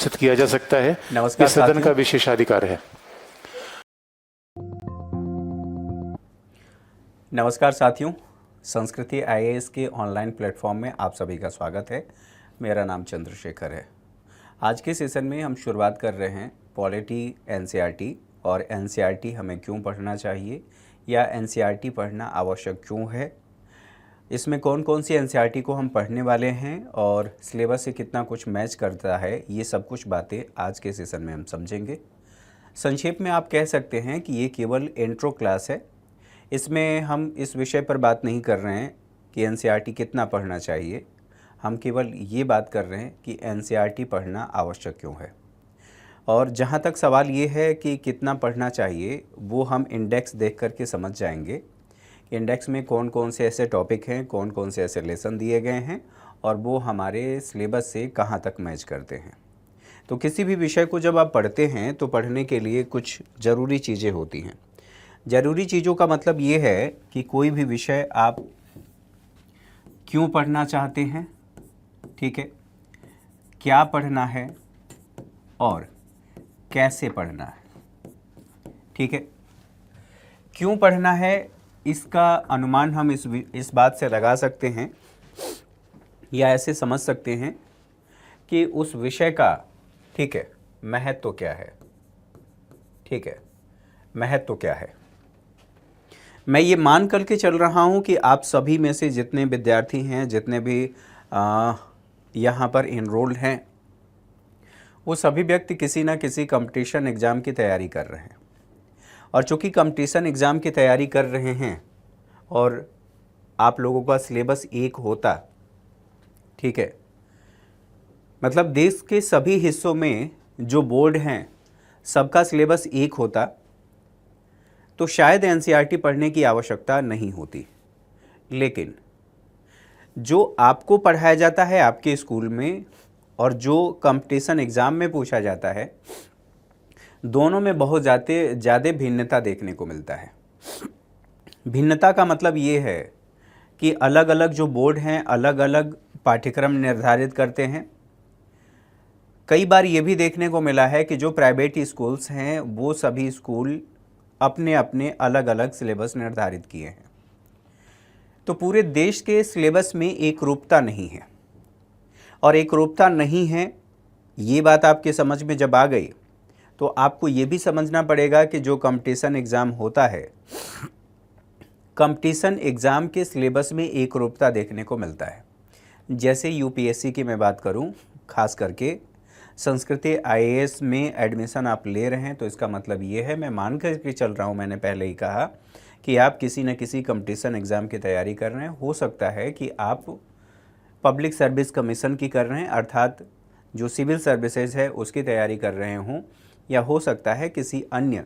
उपस्थित किया जा सकता है। नमस्कार इस सदन साथियों। का विशेषाधिकार है। नमस्कार साथियों, संस्कृति आईएएस के ऑनलाइन प्लेटफॉर्म में आप सभी का स्वागत है। मेरा नाम चंद्रशेखर है। आज के सेशन में हम शुरुआत कर रहे हैं पॉलिटी एनसीईआरटी और एनसीईआरटी हमें क्यों पढ़ना चाहिए या एनसीईआरटी पढ़ना आवश्यक क्यों है, इसमें कौन कौन सी एनसीईआरटी को हम पढ़ने वाले हैं और सिलेबस से कितना कुछ मैच करता है, ये सब कुछ बातें आज के सेशन में हम समझेंगे। संक्षेप में आप कह सकते हैं कि ये केवल इंट्रो क्लास है। इसमें हम इस विषय पर बात नहीं कर रहे हैं कि एनसीईआरटी कितना पढ़ना चाहिए, हम केवल ये बात कर रहे हैं कि एनसीईआरटी पढ़ना आवश्यक क्यों है। और जहाँ तक सवाल ये है कि कितना पढ़ना चाहिए, वो हम इंडेक्स देख कर के समझ जाएंगे। इंडेक्स में कौन कौन से ऐसे टॉपिक हैं, कौन कौन से ऐसे लेसन दिए गए हैं और वो हमारे सिलेबस से कहाँ तक मैच करते हैं। तो किसी भी विषय को जब आप पढ़ते हैं तो पढ़ने के लिए कुछ ज़रूरी चीज़ें होती हैं। ज़रूरी चीज़ों का मतलब ये है कि कोई भी विषय आप क्यों पढ़ना चाहते हैं, ठीक है, क्या पढ़ना है और कैसे पढ़ना है, ठीक है। क्यों पढ़ना है इसका अनुमान हम इस बात से लगा सकते हैं या ऐसे समझ सकते हैं कि उस विषय का, ठीक है, महत्व क्या है, ठीक है, महत्व क्या है। मैं ये मान करके चल रहा हूँ कि आप सभी में से जितने विद्यार्थी हैं, जितने भी यहाँ पर इनरोल्ड हैं, वो सभी व्यक्ति किसी न किसी कंपटीशन एग्ज़ाम की तैयारी कर रहे हैं। और चूँकि कंपटीशन एग्ज़ाम की तैयारी कर रहे हैं और आप लोगों का सिलेबस एक होता, ठीक है, मतलब देश के सभी हिस्सों में जो बोर्ड हैं सबका सिलेबस एक होता तो शायद एनसीईआरटी पढ़ने की आवश्यकता नहीं होती। लेकिन जो आपको पढ़ाया जाता है आपके स्कूल में और जो कंपटीशन एग्ज़ाम में पूछा जाता है, दोनों में बहुत ज़्यादा भिन्नता देखने को मिलता है। भिन्नता का मतलब ये है कि अलग अलग जो बोर्ड हैं अलग अलग पाठ्यक्रम निर्धारित करते हैं। कई बार ये भी देखने को मिला है कि जो प्राइवेट स्कूल्स हैं वो सभी स्कूल अपने अपने अलग अलग सिलेबस निर्धारित किए हैं। तो पूरे देश के सिलेबस में एक रूपता नहीं है। और एक रूपता नहीं है, ये बात आपके समझ में जब आ गई तो आपको ये भी समझना पड़ेगा कि जो कंपटीशन एग्ज़ाम होता है, कंपटीशन एग्ज़ाम के सिलेबस में एक रूपता देखने को मिलता है। जैसे यूपीएससी की मैं बात करूं, खास करके संस्कृति आईएएस में एडमिशन आप ले रहे हैं तो इसका मतलब ये है, मैं मान कर के चल रहा हूं, मैंने पहले ही कहा कि आप किसी न किसी कंपटीशन एग्ज़ाम की तैयारी कर रहे हैं। हो सकता है कि आप पब्लिक सर्विस कमीशन की कर रहे हैं, अर्थात जो सिविल सर्विसेज है उसकी तैयारी कर रहे हों, या हो सकता है किसी अन्य,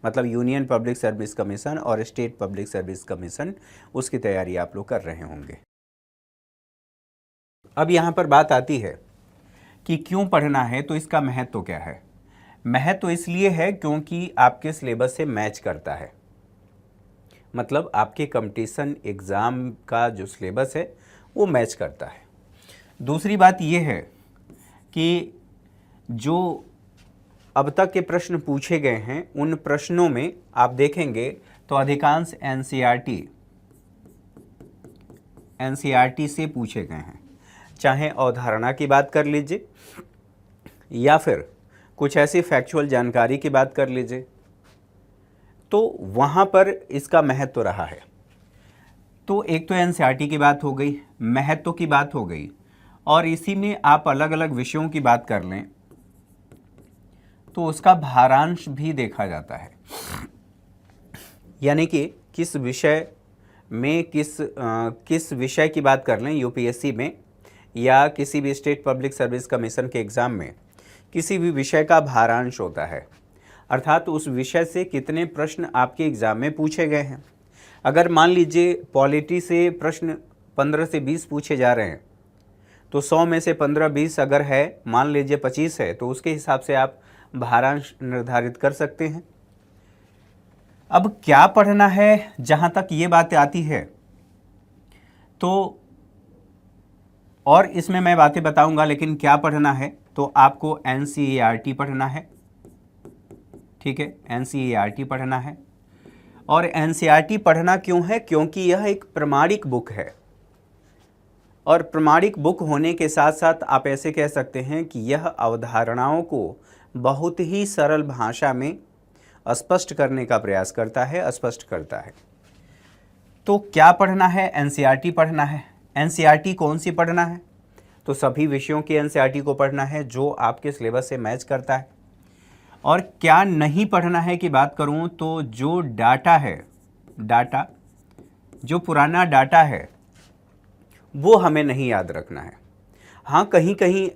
मतलब यूनियन पब्लिक सर्विस कमीशन और स्टेट पब्लिक सर्विस कमीशन, उसकी तैयारी आप लोग कर रहे होंगे। अब यहाँ पर बात आती है कि क्यों पढ़ना है, तो इसका महत्व क्या है। महत्व इसलिए है क्योंकि आपके सिलेबस से मैच करता है, मतलब आपके कंपटीशन एग्ज़ाम का जो सिलेबस है वो मैच करता है। दूसरी बात ये है कि जो अब तक के प्रश्न पूछे गए हैं उन प्रश्नों में आप देखेंगे तो अधिकांश एनसीईआरटी से पूछे गए हैं। चाहे अवधारणा की बात कर लीजिए या फिर कुछ ऐसी फैक्चुअल जानकारी की बात कर लीजिए, तो वहाँ पर इसका महत्व रहा है। तो एक तो एनसीईआरटी की बात हो गई, महत्व की बात हो गई, और इसी में आप अलग अलग विषयों की बात कर लें तो उसका भारांश भी देखा जाता है। यानी कि किस विषय में किस विषय की बात कर लें यूपीएससी में या किसी भी स्टेट पब्लिक सर्विस कमीशन के एग्ज़ाम में, किसी भी विषय का भारांश होता है, अर्थात उस विषय से कितने प्रश्न आपके एग्ज़ाम में पूछे गए हैं। अगर मान लीजिए पॉलिटी से प्रश्न 15 से 20 पूछे जा रहे हैं तो 100 में से 15-20 अगर है, मान लीजिए 25 है, तो उसके हिसाब से आप भारांश निर्धारित कर सकते हैं। अब क्या पढ़ना है, जहाँ तक ये बात आती है तो और इसमें मैं बातें बताऊंगा, लेकिन क्या पढ़ना है तो आपको NCERT पढ़ना है, ठीक है, NCERT पढ़ना है। और NCERT पढ़ना क्यों है? क्योंकि यह एक प्रमाणिक बुक है, और प्रमाणिक बुक होने के साथ साथ आप ऐसे कह सकते हैं कि यह अवधारणाओं को बहुत ही सरल भाषा में स्पष्ट करने का प्रयास करता है, स्पष्ट करता है। तो क्या पढ़ना है? NCERT पढ़ना है। NCERT कौन सी पढ़ना है? तो सभी विषयों की NCERT को पढ़ना है जो आपके सिलेबस से मैच करता है। और क्या नहीं पढ़ना है की बात करूं तो जो डाटा है, डाटा जो पुराना डाटा है वो हमें नहीं याद रखना है। हाँ, कहीं कहीं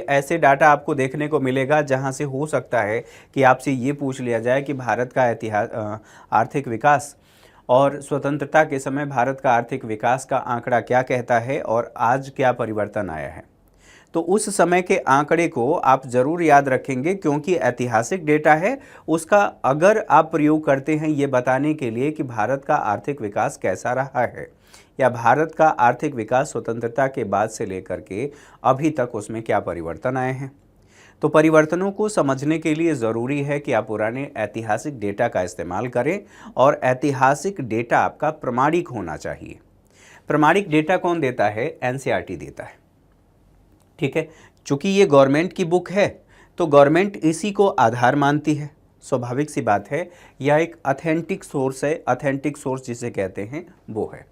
ऐसे डाटा आपको देखने को मिलेगा जहाँ से हो सकता है कि आपसे ये पूछ लिया जाए कि भारत का आर्थिक विकास और स्वतंत्रता के समय भारत का आर्थिक विकास का आंकड़ा क्या कहता है और आज क्या परिवर्तन आया है। तो उस समय के आंकड़े को आप ज़रूर याद रखेंगे, क्योंकि ऐतिहासिक डेटा है, उसका अगर आप प्रयोग करते हैं ये बताने के लिए कि भारत का आर्थिक विकास कैसा रहा है या भारत का आर्थिक विकास स्वतंत्रता के बाद से लेकर के अभी तक उसमें क्या परिवर्तन आए हैं। तो परिवर्तनों को समझने के लिए ज़रूरी है कि आप पुराने ऐतिहासिक डेटा का इस्तेमाल करें, और ऐतिहासिक डेटा आपका प्रमाणिक होना चाहिए। प्रमाणिक डेटा कौन देता है? NCERT देता है, ठीक है। चूंकि ये गवर्नमेंट की बुक है तो गवर्नमेंट इसी को आधार मानती है, स्वाभाविक सी बात है। यह एक ऑथेंटिक सोर्स है, ऑथेंटिक सोर्स जिसे कहते हैं वो है।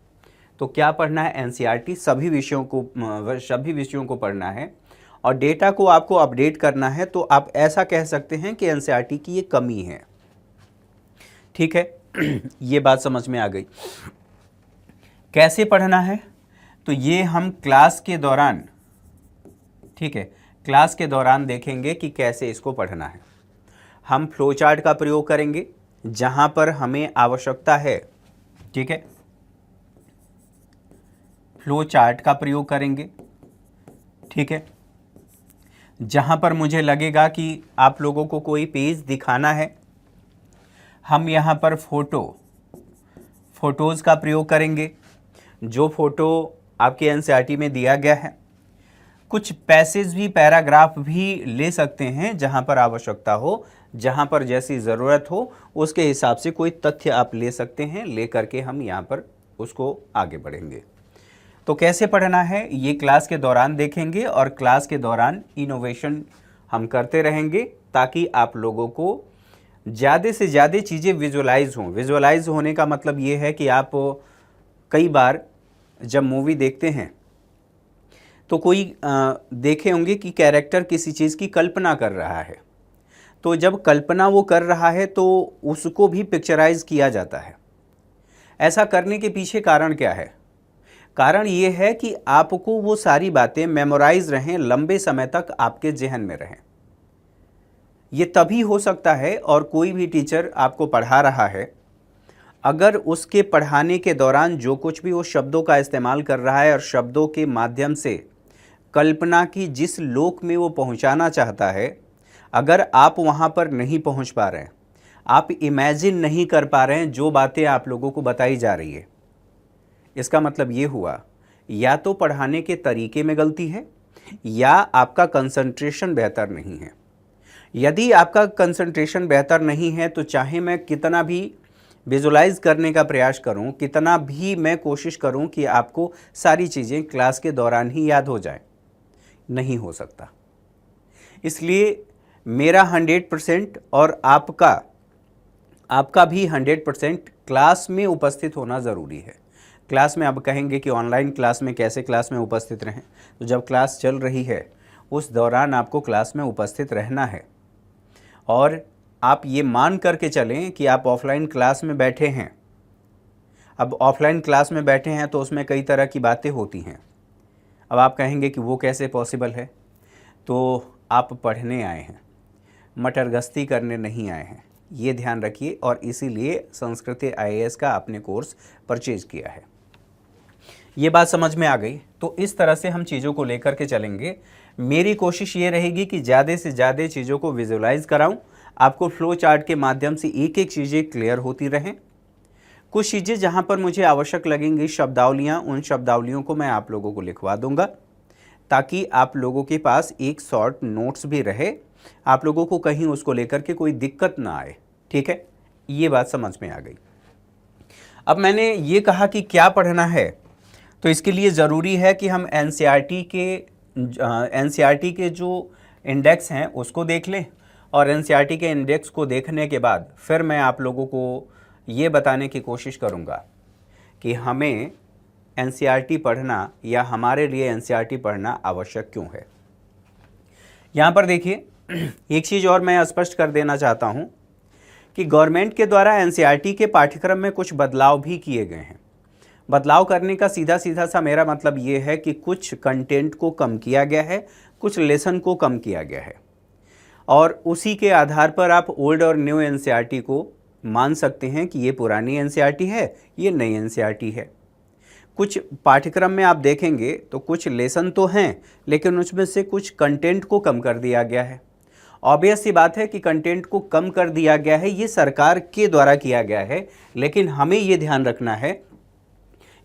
तो क्या पढ़ना है? NCERT सभी विषयों को पढ़ना है, और डेटा को आपको अपडेट करना है। तो आप ऐसा कह सकते हैं कि NCERT की ये कमी है, ठीक है। ये बात समझ में आ गई। कैसे पढ़ना है? तो ये हम क्लास के दौरान, ठीक है, क्लास के दौरान देखेंगे कि कैसे इसको पढ़ना है। हम फ्लो चार्ट का प्रयोग करेंगे जहां पर हमें आवश्यकता है, ठीक है, फ्लो चार्ट का प्रयोग करेंगे, ठीक है। जहां पर मुझे लगेगा कि आप लोगों को कोई पेज दिखाना है, हम यहां पर फोटोज़ का प्रयोग करेंगे। जो फोटो आपके NCERT में दिया गया है, कुछ पैसेज भी, पैराग्राफ भी ले सकते हैं जहां पर आवश्यकता हो, जहां पर जैसी ज़रूरत हो उसके हिसाब से कोई तथ्य आप ले सकते हैं, ले करके हम यहां पर उसको आगे बढ़ेंगे। तो कैसे पढ़ना है ये क्लास के दौरान देखेंगे, और क्लास के दौरान इनोवेशन हम करते रहेंगे ताकि आप लोगों को ज़्यादा से ज़्यादा चीज़ें विजुअलाइज हों। विजुअलाइज होने का मतलब ये है कि आप कई बार जब मूवी देखते हैं तो कोई देखे होंगे कि कैरेक्टर किसी चीज़ की कल्पना कर रहा है, तो जब कल्पना वो कर रहा है तो उसको भी पिक्चराइज किया जाता है। ऐसा करने के पीछे कारण क्या है? कारण ये है कि आपको वो सारी बातें मेमोराइज रहें, लंबे समय तक आपके जहन में रहें। ये तभी हो सकता है, और कोई भी टीचर आपको पढ़ा रहा है, अगर उसके पढ़ाने के दौरान जो कुछ भी वो शब्दों का इस्तेमाल कर रहा है और शब्दों के माध्यम से कल्पना की जिस लोक में वो पहुंचाना चाहता है, अगर आप वहां पर नहीं पहुंच पा रहे हैं, आप इमेजिन नहीं कर पा रहे हैं जो बातें आप लोगों को बताई जा रही है, इसका मतलब ये हुआ या तो पढ़ाने के तरीके में गलती है या आपका कंसंट्रेशन बेहतर नहीं है। यदि आपका कंसंट्रेशन बेहतर नहीं है तो चाहे मैं कितना भी विजुलाइज करने का प्रयास करूं, कितना भी मैं कोशिश करूं कि आपको सारी चीज़ें क्लास के दौरान ही याद हो जाएं, नहीं हो सकता। इसलिए मेरा 100% और आपका भी 100% क्लास में उपस्थित होना ज़रूरी है। क्लास में आप कहेंगे कि ऑनलाइन क्लास में कैसे क्लास में उपस्थित रहें, तो जब क्लास चल रही है उस दौरान आपको क्लास में उपस्थित रहना है। और आप ये मान करके चलें कि आप ऑफलाइन क्लास में बैठे हैं। अब ऑफलाइन क्लास में बैठे हैं तो उसमें कई तरह की बातें होती हैं। अब आप कहेंगे कि वो कैसे पॉसिबल है? तो आप पढ़ने आए हैं, मटरगश्ती करने नहीं आए हैं, ये ध्यान रखिए। और इसीलिए संस्कृति IAS का आपने कोर्स परचेज किया है। ये बात समझ में आ गई? तो इस तरह से हम चीज़ों को लेकर के चलेंगे। मेरी कोशिश ये रहेगी कि ज़्यादा से ज़्यादा चीज़ों को विजुलाइज कराऊं, आपको फ्लो चार्ट के माध्यम से एक एक चीज़ें क्लियर होती रहें। कुछ चीज़ें जहां पर मुझे आवश्यक लगेंगी शब्दावलियां, उन शब्दावलियों को मैं आप लोगों को लिखवा दूंगा ताकि आप लोगों के पास एक शॉर्ट नोट्स भी रहे, आप लोगों को कहीं उसको लेकर के कोई दिक्कत ना आए। ठीक है, ये बात समझ में आ गई। अब मैंने ये कहा कि क्या पढ़ना है, तो इसके लिए ज़रूरी है कि हम एनसीईआरटी के जो इंडेक्स हैं उसको देख लें, और एनसीईआरटी के इंडेक्स को देखने के बाद फिर मैं आप लोगों को ये बताने की कोशिश करूँगा कि हमें एनसीईआरटी पढ़ना या हमारे लिए एनसीईआरटी पढ़ना आवश्यक क्यों है। यहाँ पर देखिए, एक चीज़ और मैं स्पष्ट कर देना चाहता हूँ कि गवर्नमेंट के द्वारा एनसीईआरटी के पाठ्यक्रम में कुछ बदलाव भी किए गए हैं। बदलाव करने का सीधा सा मेरा मतलब ये है कि कुछ कंटेंट को कम किया गया है, कुछ लेसन को कम किया गया है, और उसी के आधार पर आप ओल्ड और न्यू एनसीईआरटी को मान सकते हैं कि ये पुरानी एनसीईआरटी है, ये नई एनसीईआरटी है। कुछ पाठ्यक्रम में आप देखेंगे तो कुछ लेसन तो हैं, लेकिन उसमें से कुछ कंटेंट को कम कर दिया गया है। ऑब्वियस सी बात है कि कंटेंट को कम कर दिया गया है, ये सरकार के द्वारा किया गया है, लेकिन हमें ये ध्यान रखना है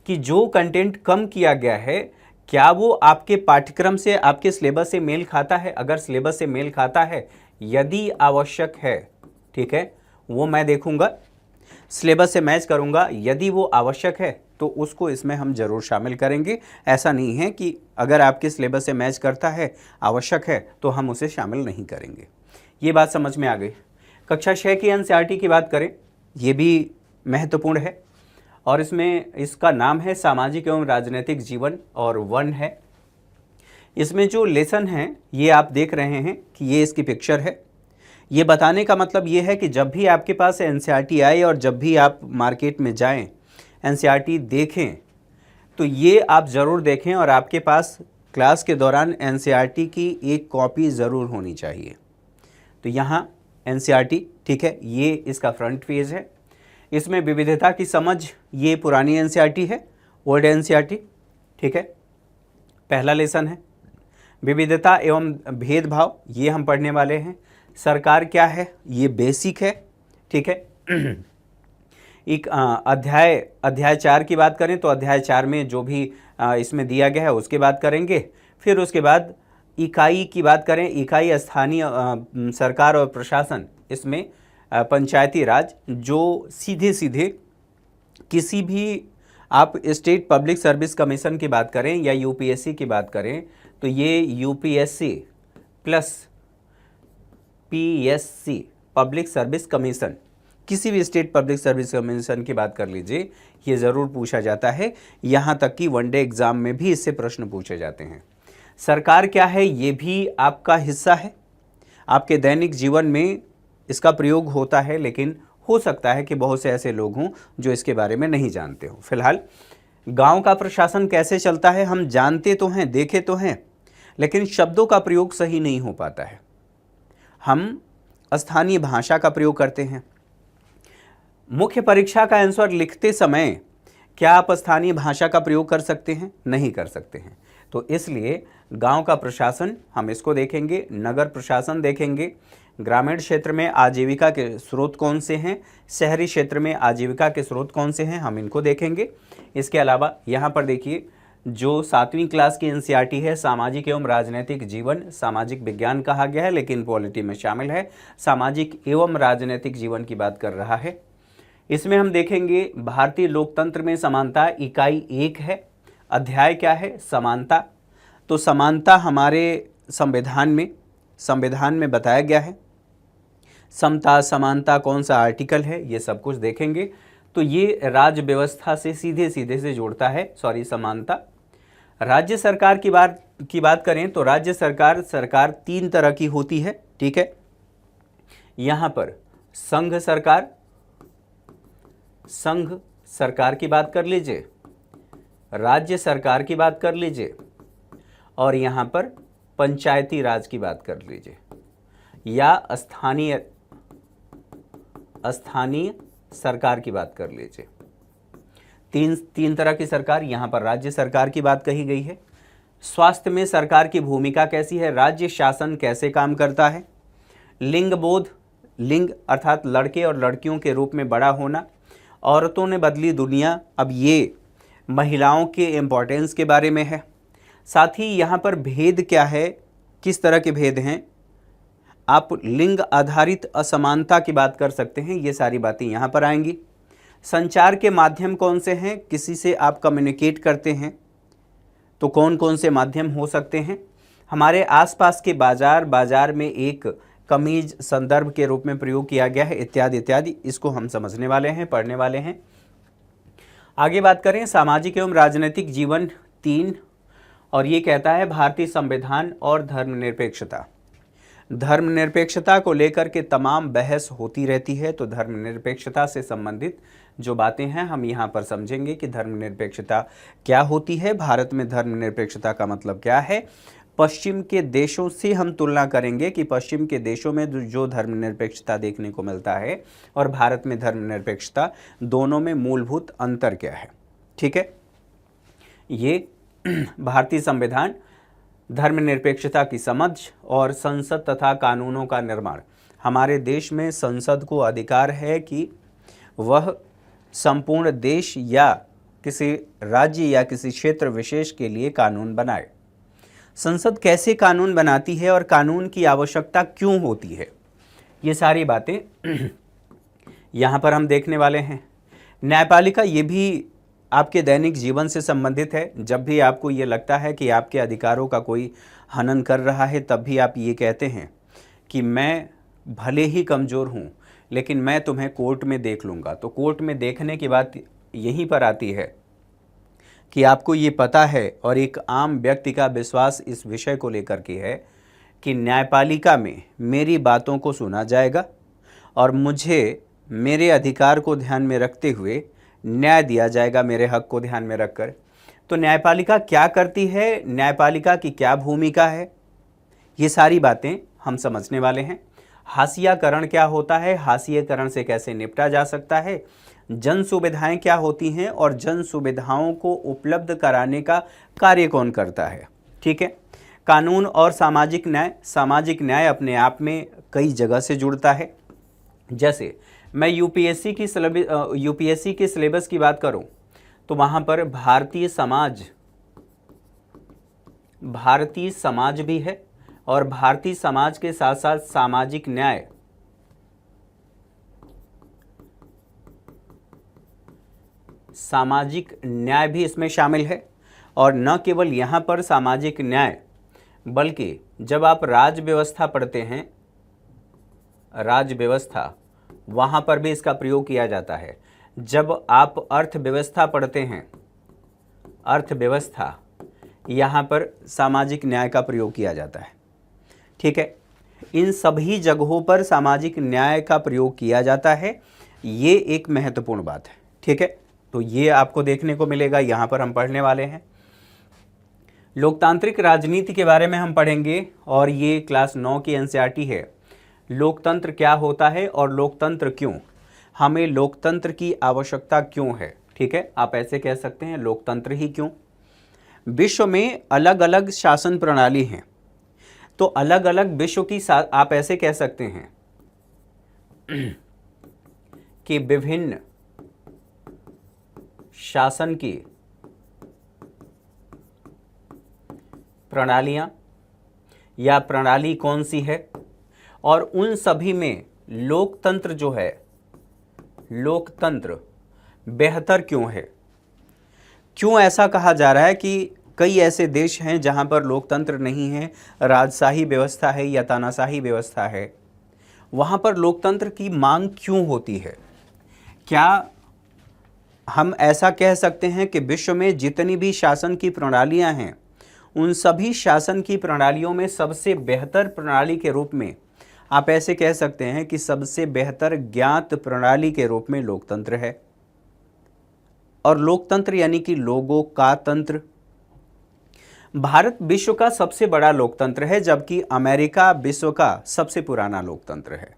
कि जो कंटेंट कम किया गया है क्या वो आपके पाठ्यक्रम से, आपके सिलेबस से मेल खाता है। अगर सिलेबस से मेल खाता है, यदि आवश्यक है, ठीक है, वो मैं देखूंगा, सिलेबस से मैच करूंगा। यदि वो आवश्यक है तो उसको इसमें हम जरूर शामिल करेंगे। ऐसा नहीं है कि अगर आपके सिलेबस से मैच करता है, आवश्यक है, तो हम उसे शामिल नहीं करेंगे। ये बात समझ में आ गई। कक्षा 6 की एनसीईआरटी की बात करें, ये भी महत्वपूर्ण है, और इसका नाम है सामाजिक एवं राजनीतिक जीवन, और 1 है। इसमें जो लेसन हैं ये आप देख रहे हैं कि ये इसकी पिक्चर है। ये बताने का मतलब ये है कि जब भी आपके पास एनसीईआरटी आए और जब भी आप मार्केट में जाएं, एनसीईआरटी देखें, तो ये आप ज़रूर देखें, और आपके पास क्लास के दौरान एनसीईआरटी की एक कॉपी ज़रूर होनी चाहिए। तो यहाँ एनसीईआरटी, ठीक है, ये इसका फ्रंट पेज है। इसमें विविधता की समझ, ये पुरानी एनसीईआरटी है, ओल्ड एनसीईआरटी, ठीक है, पहला लेसन है। विविधता एवं भेदभाव, ये हम पढ़ने वाले हैं। सरकार क्या है, ये बेसिक है, ठीक है। एक अध्याय 4 की बात करें तो अध्याय 4 में जो भी इसमें दिया गया है उसकी बात करेंगे। फिर उसके बाद इकाई की बात करें, इकाई स्थानीय सरकार और प्रशासन, इसमें पंचायती राज, जो सीधे किसी भी, आप स्टेट पब्लिक सर्विस कमीशन की बात करें या यूपीएससी की बात करें, तो ये UPSC plus PSC, public service commission, किसी भी स्टेट पब्लिक सर्विस कमीशन की बात कर लीजिए, ये ज़रूर पूछा जाता है। यहाँ तक कि वनडे एग्ज़ाम में भी इससे प्रश्न पूछे जाते हैं। सरकार क्या है, ये भी आपका हिस्सा है, आपके दैनिक जीवन में इसका प्रयोग होता है, लेकिन हो सकता है कि बहुत से ऐसे लोग हों जो इसके बारे में नहीं जानते हो। फिलहाल गांव का प्रशासन कैसे चलता है हम जानते तो हैं, देखे तो हैं, लेकिन शब्दों का प्रयोग सही नहीं हो पाता है। हम स्थानीय भाषा का प्रयोग करते हैं। मुख्य परीक्षा का आंसर लिखते समय क्या आप स्थानीय भाषा का प्रयोग कर सकते हैं? नहीं कर सकते हैं। तो इसलिए गांव का प्रशासन हम इसको देखेंगे, नगर प्रशासन देखेंगे, ग्रामीण क्षेत्र में आजीविका के स्रोत कौन से हैं, शहरी क्षेत्र में आजीविका के स्रोत कौन से हैं, हम इनको देखेंगे। इसके अलावा यहाँ पर देखिए, जो 7वीं क्लास की एनसीईआरटी है, सामाजिक एवं राजनीतिक जीवन, सामाजिक विज्ञान कहा गया है लेकिन पॉलिटी में शामिल है, सामाजिक एवं राजनीतिक जीवन की बात कर रहा है। इसमें हम देखेंगे भारतीय लोकतंत्र में समानता, इकाई 1 है। अध्याय क्या है? समानता। तो समानता हमारे संविधान में बताया गया है। समता, समानता कौन सा आर्टिकल है, ये सब कुछ देखेंगे। तो ये राज्य व्यवस्था से सीधे से जोड़ता है, समानता। राज्य सरकार की बात करें तो राज्य सरकार 3 तरह की होती है, ठीक है। यहाँ पर संघ सरकार की बात कर लीजिए, राज्य सरकार की बात कर लीजिए, और यहाँ पर पंचायती राज की बात कर लीजिए, या स्थानीय सरकार की बात कर लीजिए। तीन तरह की सरकार, यहाँ पर राज्य सरकार की बात कही गई है। स्वास्थ्य में सरकार की भूमिका कैसी है, राज्य शासन कैसे काम करता है। लिंग बोध, लिंग अर्थात लड़के और लड़कियों के रूप में बड़ा होना, औरतों ने बदली दुनिया, अब ये महिलाओं के इम्पोर्टेंस के बारे में है। साथ ही यहाँ पर भेद क्या है, किस तरह के भेद हैं, आप लिंग आधारित असमानता की बात कर सकते हैं, ये सारी बातें यहाँ पर आएंगी। संचार के माध्यम कौन से हैं, किसी से आप कम्युनिकेट करते हैं तो कौन कौन से माध्यम हो सकते हैं। हमारे आसपास के बाजार में एक कमीज संदर्भ के रूप में प्रयोग किया गया है, इत्यादि इत्यादि, इसको हम समझने वाले हैं, पढ़ने वाले हैं। आगे बात करें सामाजिक एवं राजनीतिक जीवन 3, और ये कहता है भारतीय संविधान और धर्मनिरपेक्षता। धर्मनिरपेक्षता को लेकर के तमाम बहस होती रहती है, तो धर्मनिरपेक्षता से संबंधित जो बातें हैं हम यहाँ पर समझेंगे कि धर्मनिरपेक्षता क्या होती है, भारत में धर्मनिरपेक्षता का मतलब क्या है। पश्चिम के देशों से हम तुलना करेंगे कि पश्चिम के देशों में जो धर्मनिरपेक्षता देखने को मिलता है और भारत में धर्मनिरपेक्षता, दोनों में मूलभूत अंतर क्या है। ठीक है, ये भारतीय संविधान, धर्मनिरपेक्षता की समझ और संसद तथा कानूनों का निर्माण। हमारे देश में संसद को अधिकार है कि वह संपूर्ण देश या किसी राज्य या किसी क्षेत्र विशेष के लिए कानून बनाए। संसद कैसे कानून बनाती है और कानून की आवश्यकता क्यों होती है, ये सारी बातें यहाँ पर हम देखने वाले हैं। न्यायपालिका, ये भी आपके दैनिक जीवन से संबंधित है। जब भी आपको ये लगता है कि आपके अधिकारों का कोई हनन कर रहा है, तब भी आप ये कहते हैं कि मैं भले ही कमज़ोर हूँ लेकिन मैं तुम्हें कोर्ट में देख लूँगा। तो कोर्ट में देखने की बात यहीं पर आती है कि आपको ये पता है और एक आम व्यक्ति का विश्वास इस विषय को लेकर के है कि न्यायपालिका में मेरी बातों को सुना जाएगा और मुझे मेरे अधिकार को ध्यान में रखते हुए न्याय दिया जाएगा, मेरे हक को ध्यान में रखकर। तो न्यायपालिका क्या करती है, न्यायपालिका की क्या भूमिका है, ये सारी बातें हम समझने वाले हैं। हाशियाकरण क्या होता है, हाशियाकरण से कैसे निपटा जा सकता है, जन सुविधाएं क्या होती हैं और जन सुविधाओं को उपलब्ध कराने का कार्य कौन करता है। ठीक है, कानून और सामाजिक न्याय। सामाजिक न्याय अपने आप में कई जगह से जुड़ता है। जैसे मैं यूपीएससी के सिलेबस की बात करूं तो वहां पर भारतीय समाज भी है और भारतीय समाज के साथ साथ सामाजिक न्याय भी इसमें शामिल है। और न केवल यहाँ पर सामाजिक न्याय, बल्कि जब आप राज्य व्यवस्था पढ़ते हैं, राज्य व्यवस्था, वहाँ पर भी इसका प्रयोग किया जाता है। जब आप अर्थव्यवस्था पढ़ते हैं, अर्थव्यवस्था, यहाँ पर सामाजिक न्याय का प्रयोग किया जाता है। ठीक है, इन सभी जगहों पर सामाजिक न्याय का प्रयोग किया जाता है, ये एक महत्वपूर्ण बात है। ठीक है, तो ये आपको देखने को मिलेगा, यहाँ पर हम पढ़ने वाले हैं। लोकतांत्रिक राजनीति के बारे में हम पढ़ेंगे और ये क्लास 9 की एनसीईआरटी है। लोकतंत्र क्या होता है और लोकतंत्र क्यों, हमें लोकतंत्र की आवश्यकता क्यों है। ठीक है, आप ऐसे कह सकते हैं, लोकतंत्र ही क्यों। विश्व में अलग अलग शासन प्रणाली हैं, तो अलग अलग विश्व की आप ऐसे कह सकते हैं कि विभिन्न शासन की प्रणालियां या प्रणाली कौन सी है और उन सभी में लोकतंत्र जो है, लोकतंत्र बेहतर क्यों है। क्यों ऐसा कहा जा रहा है कि कई ऐसे देश हैं जहां पर लोकतंत्र नहीं है, राजशाही व्यवस्था है या तानाशाही व्यवस्था है, वहां पर लोकतंत्र की मांग क्यों होती है। क्या हम ऐसा कह सकते हैं कि विश्व में जितनी भी शासन की प्रणालियां हैं, उन सभी शासन की प्रणालियों में सबसे बेहतर प्रणाली के रूप में आप ऐसे कह सकते हैं कि सबसे बेहतर ज्ञात प्रणाली के रूप में लोकतंत्र है। और लोकतंत्र यानी कि लोगों का तंत्र। भारत विश्व का सबसे बड़ा लोकतंत्र है, जबकि अमेरिका विश्व का सबसे पुराना लोकतंत्र है।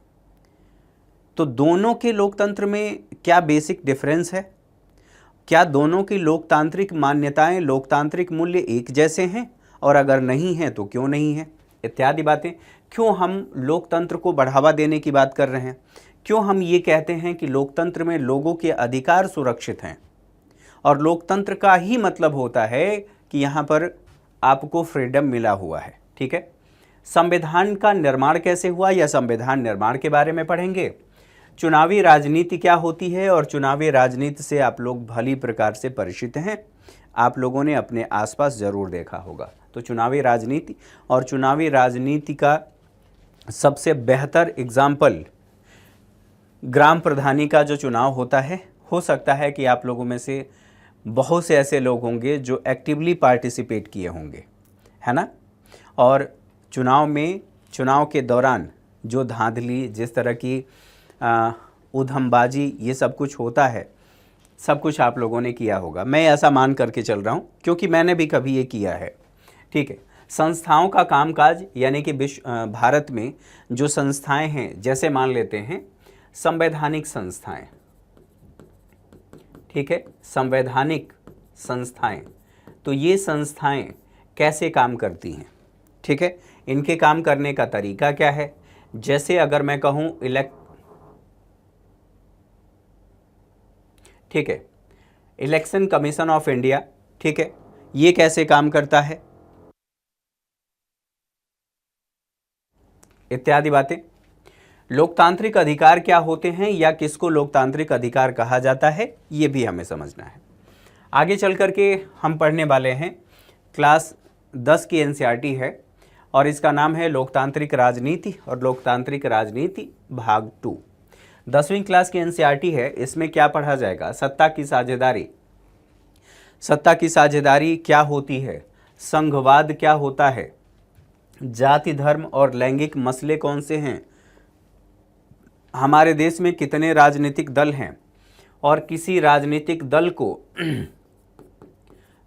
तो दोनों के लोकतंत्र में क्या बेसिक डिफरेंस है, क्या दोनों की लोकतांत्रिक मान्यताएं, लोकतांत्रिक मूल्य एक जैसे हैं, और अगर नहीं हैं तो क्यों नहीं है, इत्यादि बातें। क्यों हम लोकतंत्र को बढ़ावा देने की बात कर रहे हैं, क्यों हम ये कहते हैं कि लोकतंत्र में लोगों के अधिकार सुरक्षित हैं, और लोकतंत्र का ही मतलब होता है कि यहाँ पर आपको फ्रीडम मिला हुआ है। ठीक है, संविधान का निर्माण कैसे हुआ या संविधान निर्माण के बारे में पढ़ेंगे। चुनावी राजनीति क्या होती है और चुनावी राजनीति से आप लोग भली प्रकार से परिचित हैं, आप लोगों ने अपने आसपास ज़रूर देखा होगा। तो चुनावी राजनीति और चुनावी राजनीति का सबसे बेहतर एग्जाम्पल ग्राम प्रधानी का जो चुनाव होता है। हो सकता है कि आप लोगों में से बहुत से ऐसे लोग होंगे जो एक्टिवली पार्टिसिपेट किए होंगे, है ना। और चुनाव के दौरान जो धांधली, जिस तरह की उधमबाजी, ये सब कुछ होता है, सब कुछ आप लोगों ने किया होगा। मैं ऐसा मान करके चल रहा हूँ क्योंकि मैंने भी कभी ये किया है। ठीक है, संस्थाओं का कामकाज, यानी कि भारत में जो संस्थाएं हैं, जैसे मान लेते हैं संवैधानिक संस्थाएं। ठीक है, संवैधानिक संस्थाएं, तो ये संस्थाएं कैसे काम करती हैं। ठीक है, इनके काम करने का तरीका क्या है। जैसे अगर मैं कहूं ठीक है, इलेक्शन कमीशन ऑफ इंडिया, ठीक है, ये कैसे काम करता है, इत्यादि बातें। लोकतांत्रिक अधिकार क्या होते हैं या किसको लोकतांत्रिक अधिकार कहा जाता है, ये भी हमें समझना है। आगे चल करके हम पढ़ने वाले हैं, क्लास 10 की एनसीईआरटी है और इसका नाम है लोकतांत्रिक राजनीति और लोकतांत्रिक राजनीति भाग 2। 10वीं क्लास की एनसीईआरटी है। इसमें क्या पढ़ा जाएगा, सत्ता की साझेदारी। सत्ता की साझेदारी क्या होती है, संघवाद क्या होता है, जाति धर्म और लैंगिक मसले कौन से हैं, हमारे देश में कितने राजनीतिक दल हैं और किसी राजनीतिक दल को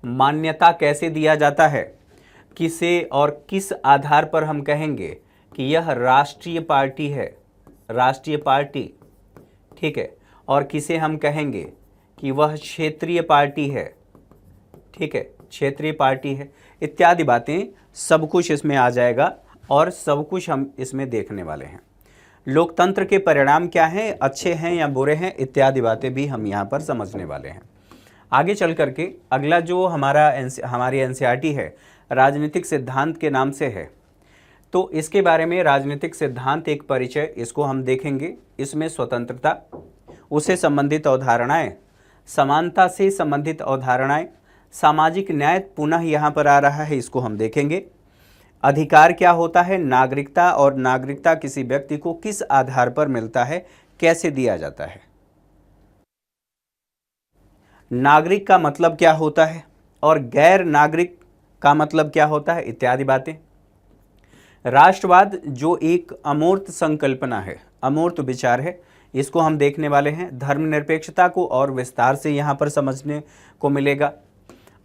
मान्यता कैसे दिया जाता है, किसे और किस आधार पर हम कहेंगे कि यह राष्ट्रीय पार्टी है, राष्ट्रीय पार्टी। ठीक है, और किसे हम कहेंगे कि वह क्षेत्रीय पार्टी है। ठीक है, क्षेत्रीय पार्टी है, इत्यादि बातें सब कुछ इसमें आ जाएगा और सब कुछ हम इसमें देखने वाले हैं। लोकतंत्र के परिणाम क्या हैं, अच्छे हैं या बुरे हैं, इत्यादि बातें भी हम यहाँ पर समझने वाले हैं। आगे चल करके अगला जो हमारी एनसीईआरटी है, राजनीतिक सिद्धांत के नाम से है। तो इसके बारे में राजनीतिक सिद्धांत एक परिचय, इसको हम देखेंगे। इसमें स्वतंत्रता, उससे संबंधित अवधारणाएं, समानता से संबंधित अवधारणाएं, सामाजिक न्याय पुनः यहाँ पर आ रहा है, इसको हम देखेंगे। अधिकार क्या होता है, नागरिकता, और नागरिकता किसी व्यक्ति को किस आधार पर मिलता है, कैसे दिया जाता है, नागरिक का मतलब क्या होता है और गैर नागरिक का मतलब क्या होता है, इत्यादि बातें। राष्ट्रवाद जो एक अमूर्त संकल्पना है, अमूर्त विचार है, इसको हम देखने वाले हैं। धर्मनिरपेक्षता को और विस्तार से यहाँ पर समझने को मिलेगा।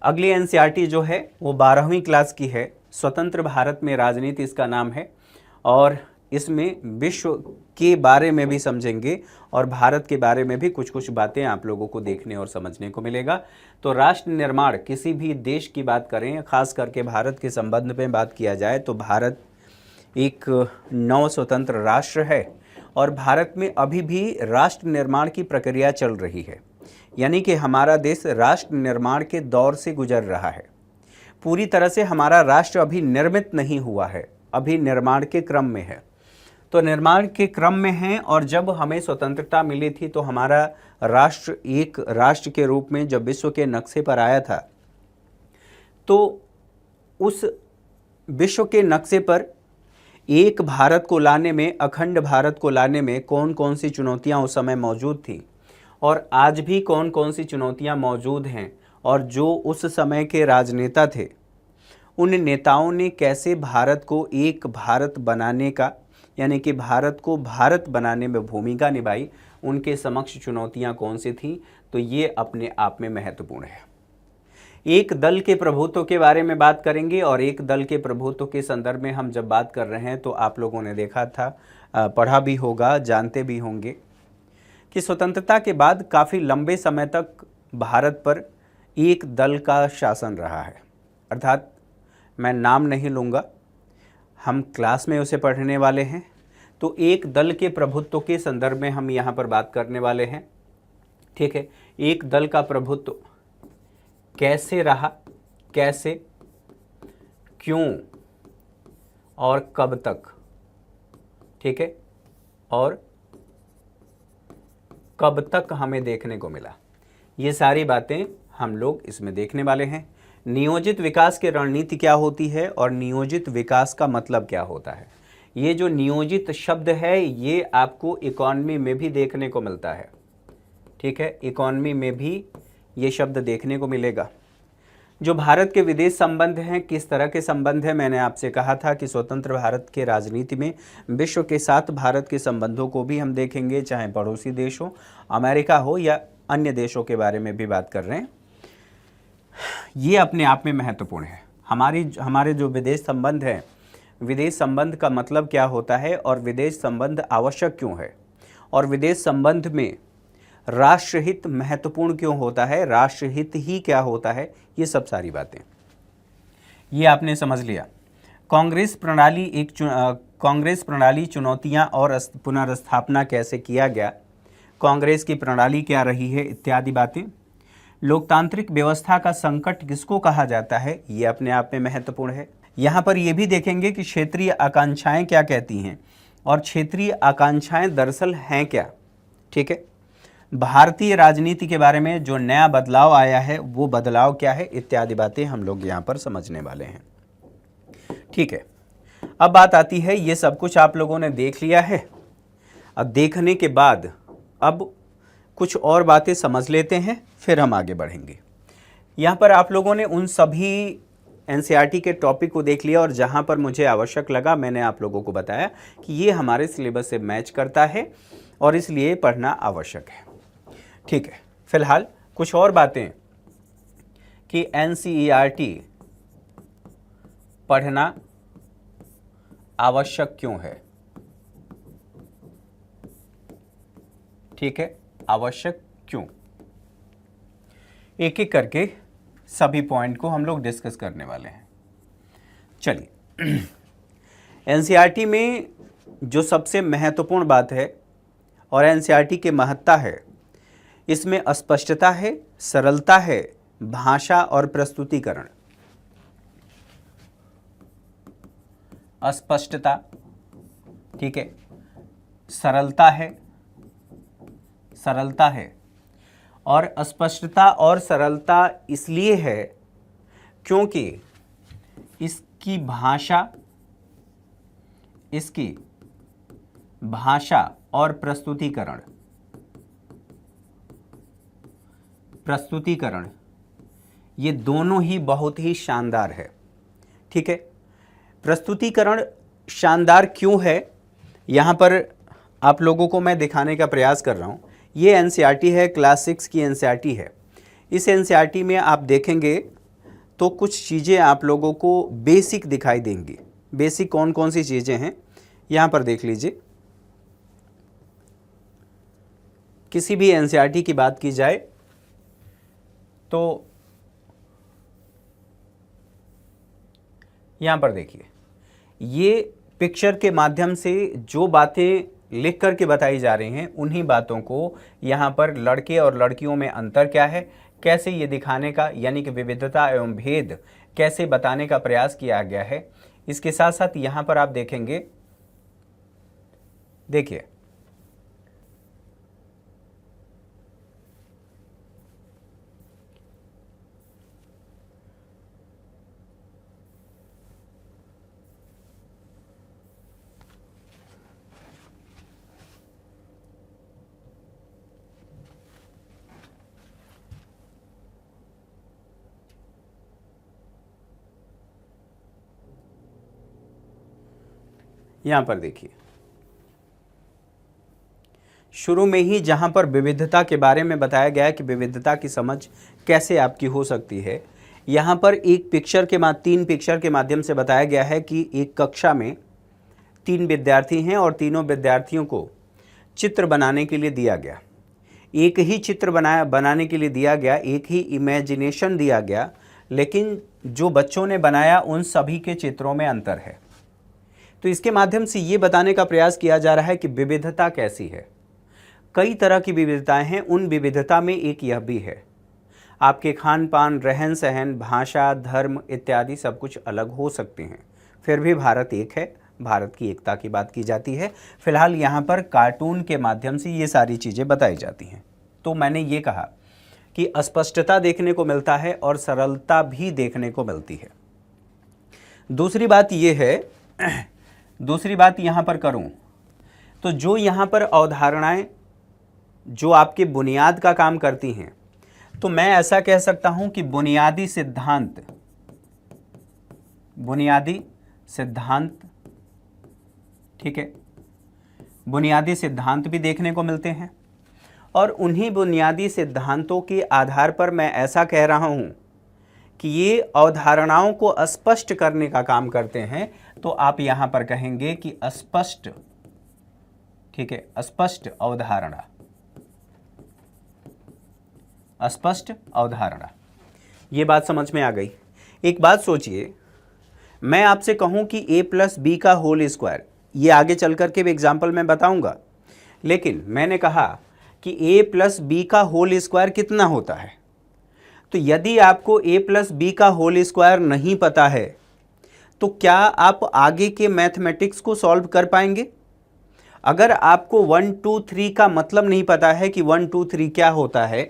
अगली एनसीईआरटी जो है वो 12वीं क्लास की है, स्वतंत्र भारत में राजनीति इसका नाम है, और इसमें विश्व के बारे में भी समझेंगे और भारत के बारे में भी कुछ कुछ बातें आप लोगों को देखने और समझने को मिलेगा। तो राष्ट्र निर्माण, किसी भी देश की बात करें, खास करके भारत के संबंध में बात किया जाए तो भारत एक नव स्वतंत्र राष्ट्र है और भारत में अभी भी राष्ट्र निर्माण की प्रक्रिया चल रही है, यानी कि हमारा देश राष्ट्र निर्माण के दौर से गुजर रहा है। पूरी तरह से हमारा राष्ट्र अभी निर्मित नहीं हुआ है, अभी निर्माण के क्रम में है। तो निर्माण के क्रम में है, और जब हमें स्वतंत्रता मिली थी तो हमारा राष्ट्र एक राष्ट्र के रूप में जब विश्व के नक्शे पर आया था, तो उस विश्व के नक्शे पर एक भारत को लाने में, अखंड भारत को लाने में कौन कौन सी चुनौतियां उस समय मौजूद थी और आज भी कौन कौन सी चुनौतियां मौजूद हैं, और जो उस समय के राजनेता थे उन नेताओं ने कैसे भारत को एक भारत बनाने का, यानी कि भारत को भारत बनाने में भूमिका निभाई, उनके समक्ष चुनौतियां कौन सी थीं, तो ये अपने आप में महत्वपूर्ण है। एक दल के प्रभुत्व के बारे में बात करेंगे, और एक दल के प्रभुत्व के संदर्भ में हम जब बात कर रहे हैं तो आप लोगों ने देखा था, पढ़ा भी होगा, जानते भी होंगे कि स्वतंत्रता के बाद काफ़ी लंबे समय तक भारत पर एक दल का शासन रहा है। अर्थात मैं नाम नहीं लूँगा, हम क्लास में उसे पढ़ने वाले हैं, तो एक दल के प्रभुत्व के संदर्भ में हम यहाँ पर बात करने वाले हैं। ठीक है, एक दल का प्रभुत्व कैसे रहा, कैसे क्यों और कब तक, ठीक है, और कब तक हमें देखने को मिला, ये सारी बातें हम लोग इसमें देखने वाले हैं। नियोजित विकास की रणनीति क्या होती है और नियोजित विकास का मतलब क्या होता है। ये जो नियोजित शब्द है ये आपको इकॉनमी में भी देखने को मिलता है, ठीक है, इकॉनमी में भी ये शब्द देखने को मिलेगा। जो भारत के विदेश संबंध हैं, किस तरह के संबंध हैं, मैंने आपसे कहा था कि स्वतंत्र भारत के राजनीति में विश्व के साथ भारत के संबंधों को भी हम देखेंगे, चाहे पड़ोसी देश हो, अमेरिका हो या अन्य देशों के बारे में भी बात कर रहे हैं। ये अपने आप में महत्वपूर्ण है। हमारे जो विदेश संबंध हैं, विदेश संबंध का मतलब क्या होता है और विदेश संबंध आवश्यक क्यों है, और विदेश संबंध में राष्ट्रहित महत्वपूर्ण क्यों होता है, राष्ट्रहित ही क्या होता है, ये सब सारी बातें ये आपने समझ लिया। कांग्रेस प्रणाली चुनौतियां और पुनर्स्थापना कैसे किया गया, कांग्रेस की प्रणाली क्या रही है, इत्यादि बातें। लोकतांत्रिक व्यवस्था का संकट किसको कहा जाता है, ये अपने आप में महत्वपूर्ण है। यहाँ पर ये भी देखेंगे कि क्षेत्रीय आकांक्षाएं क्या कहती हैं और क्षेत्रीय आकांक्षाएं दरअसल हैं क्या, ठीक है। भारतीय राजनीति के बारे में जो नया बदलाव आया है वो बदलाव क्या है, इत्यादि बातें हम लोग यहाँ पर समझने वाले हैं, ठीक है। अब बात आती है, ये सब कुछ आप लोगों ने देख लिया है। अब देखने के बाद अब कुछ और बातें समझ लेते हैं, फिर हम आगे बढ़ेंगे। यहाँ पर आप लोगों ने उन सभी एनसीईआरटी के टॉपिक को देख लिया और जहाँ पर मुझे आवश्यक लगा मैंने आप लोगों को बताया कि ये हमारे सिलेबस से मैच करता है और इसलिए पढ़ना आवश्यक है, ठीक है। फिलहाल कुछ और बातें कि एनसीईआरटी पढ़ना आवश्यक क्यों है, ठीक है, आवश्यक क्यों, एक एक करके सभी पॉइंट को हम लोग डिस्कस करने वाले हैं। चलिए, एनसीईआरटी में जो सबसे महत्वपूर्ण बात है और एनसीईआरटी की महत्ता है, इसमें अस्पष्टता है, सरलता है, भाषा और प्रस्तुतिकरण। अस्पष्टता, ठीक है, सरलता है और अस्पष्टता और सरलता इसलिए है क्योंकि इसकी भाषा और प्रस्तुतिकरण ये दोनों ही बहुत ही शानदार है, ठीक है। प्रस्तुतिकरण शानदार क्यों है, यहाँ पर आप लोगों को मैं दिखाने का प्रयास कर रहा हूँ। ये एनसीईआरटी है, क्लास 6 की एनसीईआरटी है। इस एनसीईआरटी में आप देखेंगे तो कुछ चीज़ें आप लोगों को बेसिक दिखाई देंगी। बेसिक कौन कौन सी चीज़ें हैं यहाँ पर देख लीजिए। किसी भी एनसीईआरटी की बात की जाए तो यहाँ पर देखिए, ये पिक्चर के माध्यम से जो बातें लिख कर के बताई जा रही हैं उन्हीं बातों को यहाँ पर लड़के और लड़कियों में अंतर क्या है, कैसे ये दिखाने का, यानी कि विविधता एवं भेद कैसे बताने का प्रयास किया गया है। इसके साथ साथ यहाँ पर आप देखेंगे, देखिए यहाँ पर देखिए, शुरू में ही जहाँ पर विविधता के बारे में बताया गया है कि विविधता की समझ कैसे आपकी हो सकती है, यहाँ पर एक पिक्चर के तीन पिक्चर के माध्यम से बताया गया है कि एक कक्षा में 3 विद्यार्थी हैं और तीनों विद्यार्थियों को चित्र बनाने के लिए दिया गया। एक ही चित्र बनाने के लिए दिया गया, एक ही इमेजिनेशन दिया गया, लेकिन जो बच्चों ने बनाया उन सभी के चित्रों में अंतर है। तो इसके माध्यम से ये बताने का प्रयास किया जा रहा है कि विविधता कैसी है। कई तरह की विविधताएं हैं, उन विविधता में एक यह भी है। आपके खान पान, रहन सहन, भाषा, धर्म इत्यादि सब कुछ अलग हो सकते हैं, फिर भी भारत एक है। भारत की एकता की बात की जाती है। फिलहाल यहाँ पर कार्टून के माध्यम से ये सारी चीज़ें बताई जाती हैं। तो मैंने ये कहा कि अस्पष्टता देखने को मिलता है और सरलता भी देखने को मिलती है। दूसरी बात ये है, दूसरी बात यहाँ पर करूँ तो जो यहाँ पर अवधारणाएं जो आपके बुनियाद का काम करती हैं, तो मैं ऐसा कह सकता हूँ कि बुनियादी सिद्धांत, बुनियादी सिद्धांत, ठीक है, बुनियादी सिद्धांत भी देखने को मिलते हैं। और उन्हीं बुनियादी सिद्धांतों के आधार पर मैं ऐसा कह रहा हूँ कि ये अवधारणाओं को स्पष्ट करने का काम करते हैं। तो आप यहाँ पर कहेंगे कि अस्पष्ट, ठीक है, अस्पष्ट अवधारणा, अस्पष्ट अवधारणा। ये बात समझ में आ गई। एक बात सोचिए, मैं आपसे कहूँ कि a+b का होल स्क्वायर, ये आगे चल कर के भी एग्जाम्पल मैं बताऊंगा, लेकिन मैंने कहा कि a+b का होल स्क्वायर कितना होता है। तो यदि आपको a+b का होल स्क्वायर नहीं पता है तो क्या आप आगे के मैथमेटिक्स को सॉल्व कर पाएंगे? अगर आपको 1 2 3 का मतलब नहीं पता है कि 1 2 3 क्या होता है,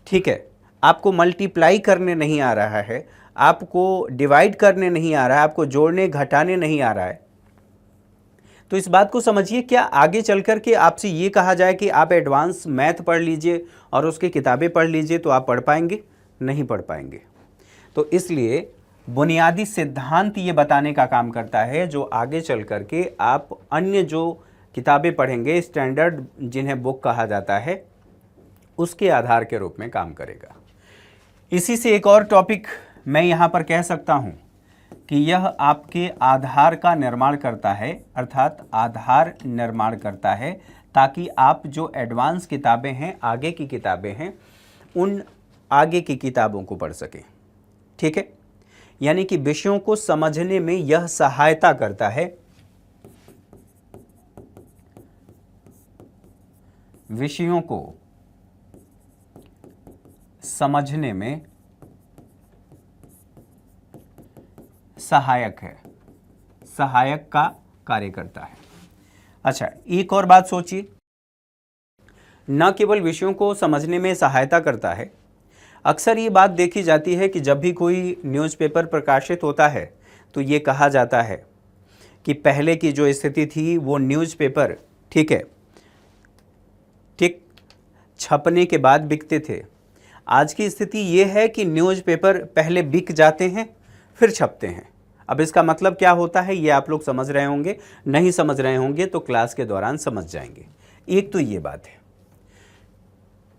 ठीक है, आपको मल्टीप्लाई करने नहीं आ रहा है, आपको डिवाइड करने नहीं आ रहा है, आपको जोड़ने घटाने नहीं आ रहा है, तो इस बात को समझिए, क्या आगे चल कर के आपसे ये कहा जाए कि आप एडवांस मैथ पढ़ लीजिए और उसकी किताबें पढ़ लीजिए तो आप पढ़ पाएंगे? नहीं पढ़ पाएंगे। तो इसलिए बुनियादी सिद्धांत ये बताने का काम करता है, जो आगे चल कर के आप अन्य जो किताबें पढ़ेंगे, स्टैंडर्ड जिन्हें बुक कहा जाता है, उसके आधार के रूप में काम करेगा। इसी से एक और टॉपिक मैं यहाँ पर कह सकता हूँ कि यह आपके आधार का निर्माण करता है, अर्थात आधार निर्माण करता है, ताकि आप जो एडवांस किताबें हैं, आगे की किताबें हैं, उन आगे की किताबों को पढ़ सकें। ठीक है, यानी कि विषयों को समझने में यह सहायता करता है, विषयों को समझने में सहायक है, सहायक का कार्य करता है। अच्छा, एक और बात सोचिए, न केवल विषयों को समझने में सहायता करता है, अक्सर ये बात देखी जाती है कि जब भी कोई न्यूज़पेपर प्रकाशित होता है तो ये कहा जाता है कि पहले की जो स्थिति थी वो न्यूज़पेपर, ठीक है, ठीक, छपने के बाद बिकते थे। आज की स्थिति ये है कि न्यूज़पेपर पहले बिक जाते हैं फिर छपते हैं। अब इसका मतलब क्या होता है ये आप लोग समझ रहे होंगे, नहीं समझ रहे होंगे तो क्लास के दौरान समझ जाएंगे। एक तो ये बात है,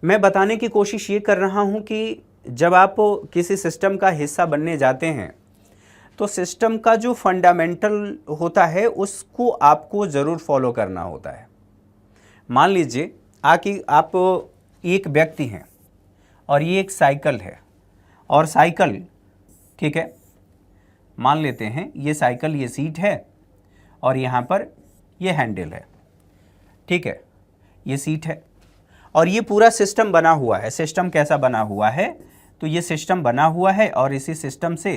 मैं बताने की कोशिश ये कर रहा हूँ कि जब आप किसी सिस्टम का हिस्सा बनने जाते हैं तो सिस्टम का जो फंडामेंटल होता है उसको आपको ज़रूर फॉलो करना होता है। मान लीजिए कि आप एक व्यक्ति हैं और ये एक साइकिल है, और साइकिल, ठीक है, मान लेते हैं ये साइकिल, ये सीट है और यहाँ पर ये हैंडल है, ठीक है, ये सीट है और ये पूरा सिस्टम बना हुआ है। सिस्टम कैसा बना हुआ है? तो ये सिस्टम बना हुआ है और इसी सिस्टम से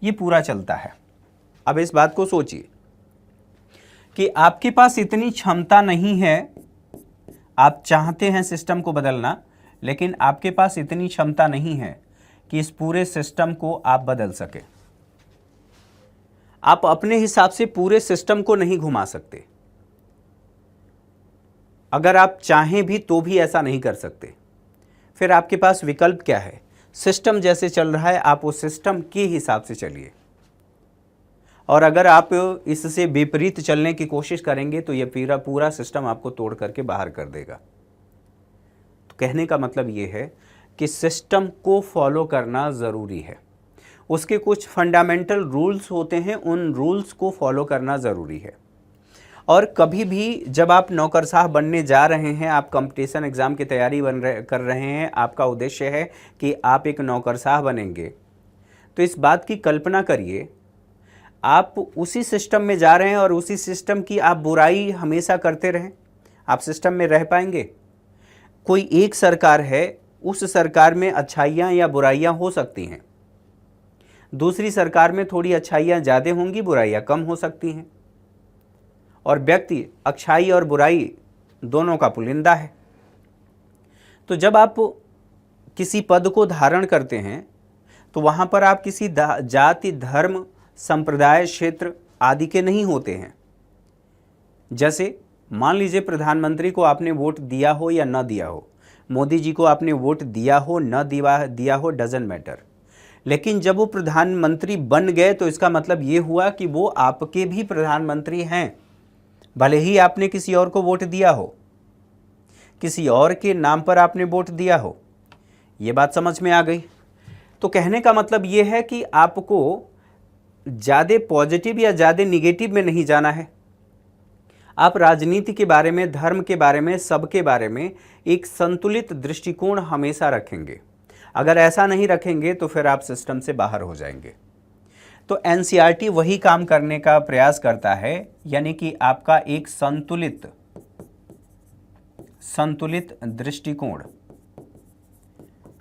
ये पूरा चलता है। अब इस बात को सोचिए कि आपके पास इतनी क्षमता नहीं है, आप चाहते हैं सिस्टम को बदलना, लेकिन आपके पास इतनी क्षमता नहीं है कि इस पूरे सिस्टम को आप बदल सके। आप अपने हिसाब से पूरे सिस्टम को नहीं घुमा सकते। अगर आप चाहें भी तो भी ऐसा नहीं कर सकते। फिर आपके पास विकल्प क्या है? सिस्टम जैसे चल रहा है आप उस सिस्टम के हिसाब से चलिए, और अगर आप इससे विपरीत चलने की कोशिश करेंगे तो ये पूरा सिस्टम आपको तोड़ करके बाहर कर देगा। तो कहने का मतलब ये है कि सिस्टम को फॉलो करना ज़रूरी है। उसके कुछ फंडामेंटल रूल्स होते हैं, उन रूल्स को फॉलो करना ज़रूरी है। और कभी भी जब आप नौकरशाह बनने जा रहे हैं, आप कंपटीशन एग्ज़ाम की तैयारी कर रहे हैं, आपका उद्देश्य है कि आप एक नौकरशाह बनेंगे, तो इस बात की कल्पना करिए आप उसी सिस्टम में जा रहे हैं और उसी सिस्टम की आप बुराई हमेशा करते रहें, आप सिस्टम में रह पाएंगे? कोई एक सरकार है उस सरकार में अच्छाइयाँ या बुराइयाँ हो सकती हैं, दूसरी सरकार में थोड़ी अच्छाइयाँ ज़्यादा होंगी, बुराइयाँ कम हो सकती हैं, और व्यक्ति अच्छाई और बुराई दोनों का पुलिंदा है। तो जब आप किसी पद को धारण करते हैं तो वहाँ पर आप किसी जाति, धर्म, संप्रदाय, क्षेत्र आदि के नहीं होते हैं। जैसे मान लीजिए प्रधानमंत्री को आपने वोट दिया हो या न दिया हो, मोदी जी को आपने वोट दिया हो न दिया हो, डजंट मैटर, लेकिन जब वो प्रधानमंत्री बन गए तो इसका मतलब ये हुआ कि वो आपके भी प्रधानमंत्री हैं, भले ही आपने किसी और को वोट दिया हो, किसी और के नाम पर आपने वोट दिया हो। ये बात समझ में आ गई। तो कहने का मतलब ये है कि आपको ज़्यादा पॉजिटिव या ज़्यादा निगेटिव में नहीं जाना है। आप राजनीति के बारे में, धर्म के बारे में, सबके बारे में एक संतुलित दृष्टिकोण हमेशा रखेंगे। अगर ऐसा नहीं रखेंगे तो फिर आप सिस्टम से बाहर हो जाएंगे। तो एनसीईआरटी वही काम करने का प्रयास करता है, यानी कि आपका एक संतुलित दृष्टिकोण,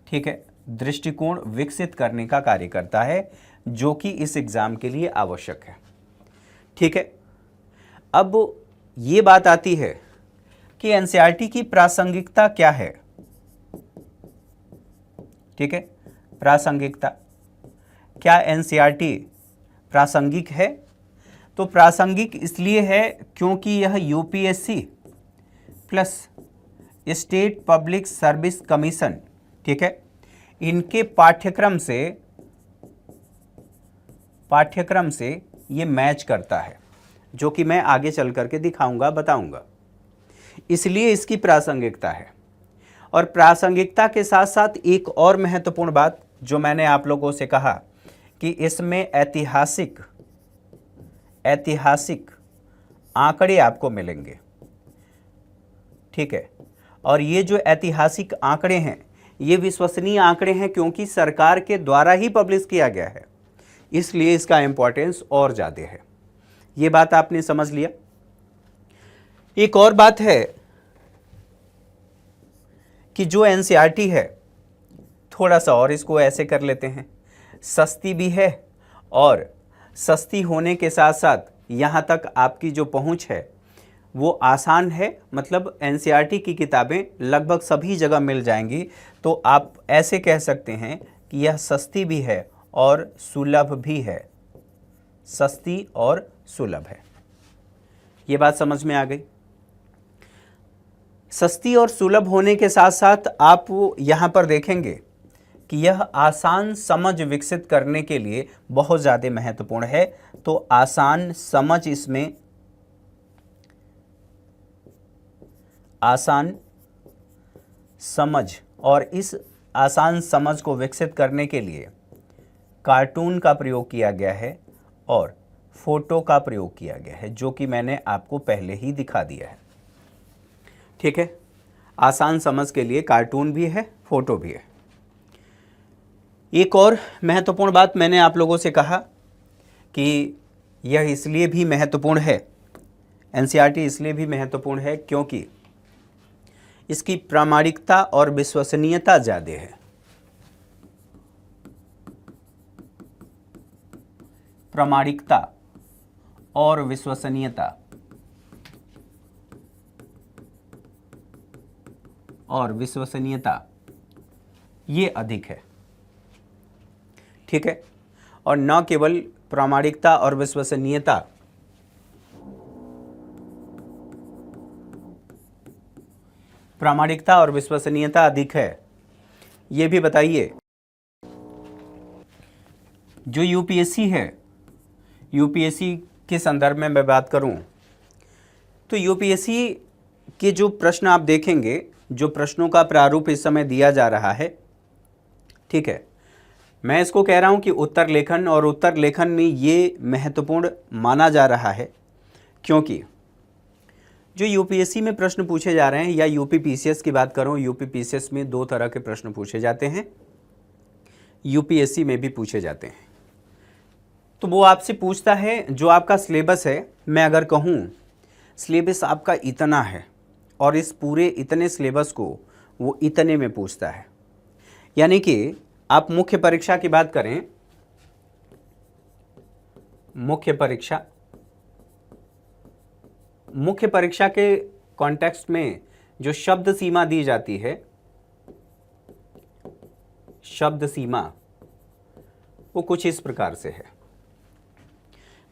ठीक है, दृष्टिकोण विकसित करने का कार्य करता है, जो कि इस एग्जाम के लिए आवश्यक है। ठीक है, अब ये बात आती है कि एनसीईआरटी की प्रासंगिकता क्या है। ठीक है, प्रासंगिकता, क्या एनसीईआरटी प्रासंगिक है? तो प्रासंगिक इसलिए है क्योंकि यह UPSC plus state public service commission, ठीक है, इनके पाठ्यक्रम से ये मैच करता है, जो कि मैं आगे चल करके दिखाऊंगा, बताऊंगा। इसलिए इसकी प्रासंगिकता है। और प्रासंगिकता के साथ साथ एक और महत्वपूर्ण बात जो मैंने आप लोगों से कहा कि इसमें ऐतिहासिक आंकड़े आपको मिलेंगे। ठीक है, और ये जो ऐतिहासिक आंकड़े हैं ये विश्वसनीय आंकड़े हैं, क्योंकि सरकार के द्वारा ही पब्लिश किया गया है, इसलिए इसका इंपॉर्टेंस और ज़्यादा है। ये बात आपने समझ लिया। एक और बात है कि जो एनसीईआरटी है, थोड़ा सा और इसको ऐसे कर लेते हैं, सस्ती भी है, और सस्ती होने के साथ साथ यहाँ तक आपकी जो पहुँच है वो आसान है। मतलब एनसीईआरटी की किताबें लगभग सभी जगह मिल जाएंगी, तो आप ऐसे कह सकते हैं कि यह सस्ती भी है और सुलभ भी है, सस्ती और सुलभ है। ये बात समझ में आ गई। सस्ती और सुलभ होने के साथ साथ आप यहाँ पर देखेंगे कि यह आसान समझ विकसित करने के लिए बहुत ज़्यादा महत्वपूर्ण है। तो आसान समझ, इसमें आसान समझ, और इस आसान समझ को विकसित करने के लिए कार्टून का प्रयोग किया गया है और फोटो का प्रयोग किया गया है, जो कि मैंने आपको पहले ही दिखा दिया है। ठीक है, आसान समझ के लिए कार्टून भी है, फोटो भी है। एक और महत्वपूर्ण बात मैंने आप लोगों से कहा कि यह इसलिए भी महत्वपूर्ण है, एनसीईआरटी इसलिए भी महत्वपूर्ण है क्योंकि इसकी प्रामाणिकता और विश्वसनीयता ज़्यादा है। प्रामाणिकता और विश्वसनीयता ये अधिक है। ठीक है, और न केवल प्रामाणिकता और विश्वसनीयता, प्रामाणिकता और विश्वसनीयता अधिक है, ये भी बताइए। जो यूपीएससी है, यूपीएससी के संदर्भ में मैं बात करूं तो यूपीएससी के जो प्रश्न आप देखेंगे, जो प्रश्नों का प्रारूप इस समय दिया जा रहा है, ठीक है, मैं इसको कह रहा हूं कि उत्तर लेखन, और उत्तर लेखन में ये महत्वपूर्ण माना जा रहा है क्योंकि जो यूपीएससी में प्रश्न पूछे जा रहे हैं, या यूपीपीसीएस की बात करूं, यूपीपीसीएस में 2 तरह के प्रश्न पूछे जाते हैं, यूपीएससी में भी पूछे जाते हैं। तो वो आपसे पूछता है जो आपका सिलेबस है। मैं अगर कहूँ सिलेबस आपका इतना है और इस पूरे इतने सिलेबस को वो इतने में पूछता है, यानी कि आप मुख्य परीक्षा की बात करें, मुख्य परीक्षा के कॉन्टेक्स्ट में जो शब्द सीमा दी जाती है, शब्द सीमा, वो कुछ इस प्रकार से है।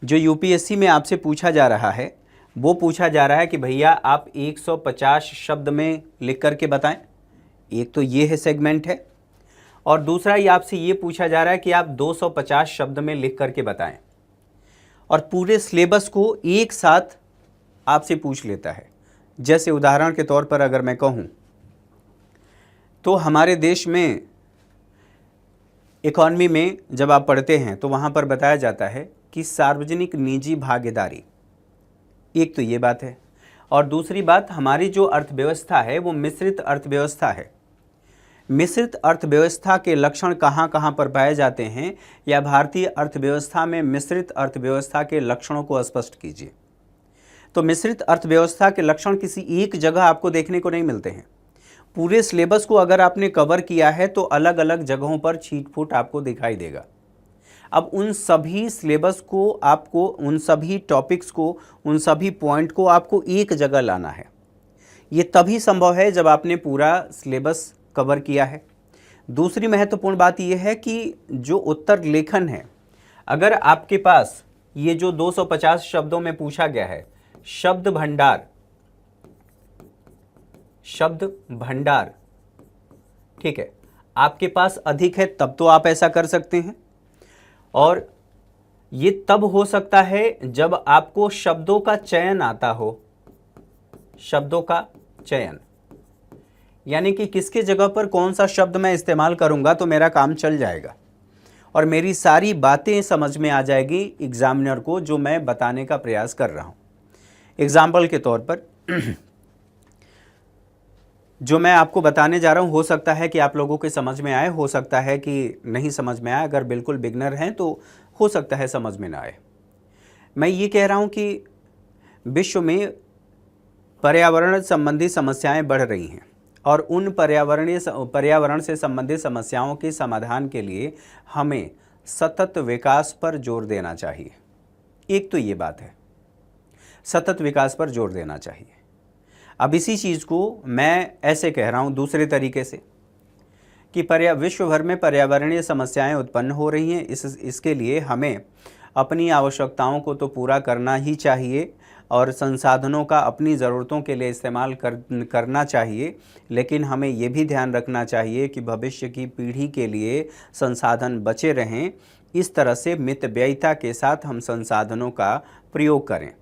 जो यूपीएससी में आपसे पूछा जा रहा है वो पूछा जा रहा है कि भैया आप 150 शब्द में लिख करके बताएं। एक तो ये है सेगमेंट है, और दूसरा ये आपसे ये पूछा जा रहा है कि आप 250 शब्द में लिख करके बताएं। और पूरे सिलेबस को एक साथ आपसे पूछ लेता है। जैसे उदाहरण के तौर पर अगर मैं कहूं तो हमारे देश में इकॉनमी में जब आप पढ़ते हैं तो वहाँ पर बताया जाता है कि सार्वजनिक निजी भागीदारी, एक तो ये बात है। और दूसरी बात, हमारी जो अर्थव्यवस्था है वो मिश्रित अर्थव्यवस्था है। मिश्रित अर्थव्यवस्था के लक्षण कहाँ कहाँ पर पाए जाते हैं, या भारतीय अर्थव्यवस्था में मिश्रित अर्थव्यवस्था के लक्षणों को स्पष्ट कीजिए। तो मिश्रित अर्थव्यवस्था के लक्षण किसी एक जगह आपको देखने को नहीं मिलते हैं। पूरे सिलेबस को अगर आपने कवर किया है तो अलग अलग जगहों पर छीट-फूट आपको दिखाई देगा। अब उन सभी सिलेबस को आपको, उन सभी टॉपिक्स को, उन सभी पॉइंट को आपको एक जगह लाना है। ये तभी संभव है जब आपने पूरा सिलेबस कवर किया है। दूसरी महत्वपूर्ण बात यह है कि जो उत्तर लेखन है, अगर आपके पास ये जो 250 शब्दों में पूछा गया है, शब्द भंडार, ठीक है, आपके पास अधिक है तब तो आप ऐसा कर सकते हैं। और ये तब हो सकता है जब आपको शब्दों का चयन आता हो, शब्दों का चयन, यानी कि किसके जगह पर कौन सा शब्द मैं इस्तेमाल करूंगा तो मेरा काम चल जाएगा और मेरी सारी बातें समझ में आ जाएगी एग्जामिनर को जो मैं बताने का प्रयास कर रहा हूं। एग्जाम्पल के तौर पर जो मैं आपको बताने जा रहा हूं, हो सकता है कि आप लोगों के समझ में आए, हो सकता है कि नहीं समझ में आए। अगर बिल्कुल बिगनर हैं तो हो सकता है समझ में ना आए। मैं ये कह रहा हूं कि विश्व में पर्यावरण संबंधी समस्याएं बढ़ रही हैं और उन पर्यावरण से संबंधित समस्याओं के समाधान के लिए हमें सतत विकास पर जोर देना चाहिए। एक तो ये बात है, सतत विकास पर जोर देना चाहिए। अब इसी चीज़ को मैं ऐसे कह रहा हूँ दूसरे तरीके से कि विश्व भर में पर्यावरणीय समस्याएं उत्पन्न हो रही हैं। इसके लिए हमें अपनी आवश्यकताओं को तो पूरा करना ही चाहिए और संसाधनों का अपनी ज़रूरतों के लिए इस्तेमाल करना चाहिए, लेकिन हमें ये भी ध्यान रखना चाहिए कि भविष्य की पीढ़ी के लिए संसाधन बचे रहें। इस तरह से मितव्ययिता के साथ हम संसाधनों का प्रयोग करें,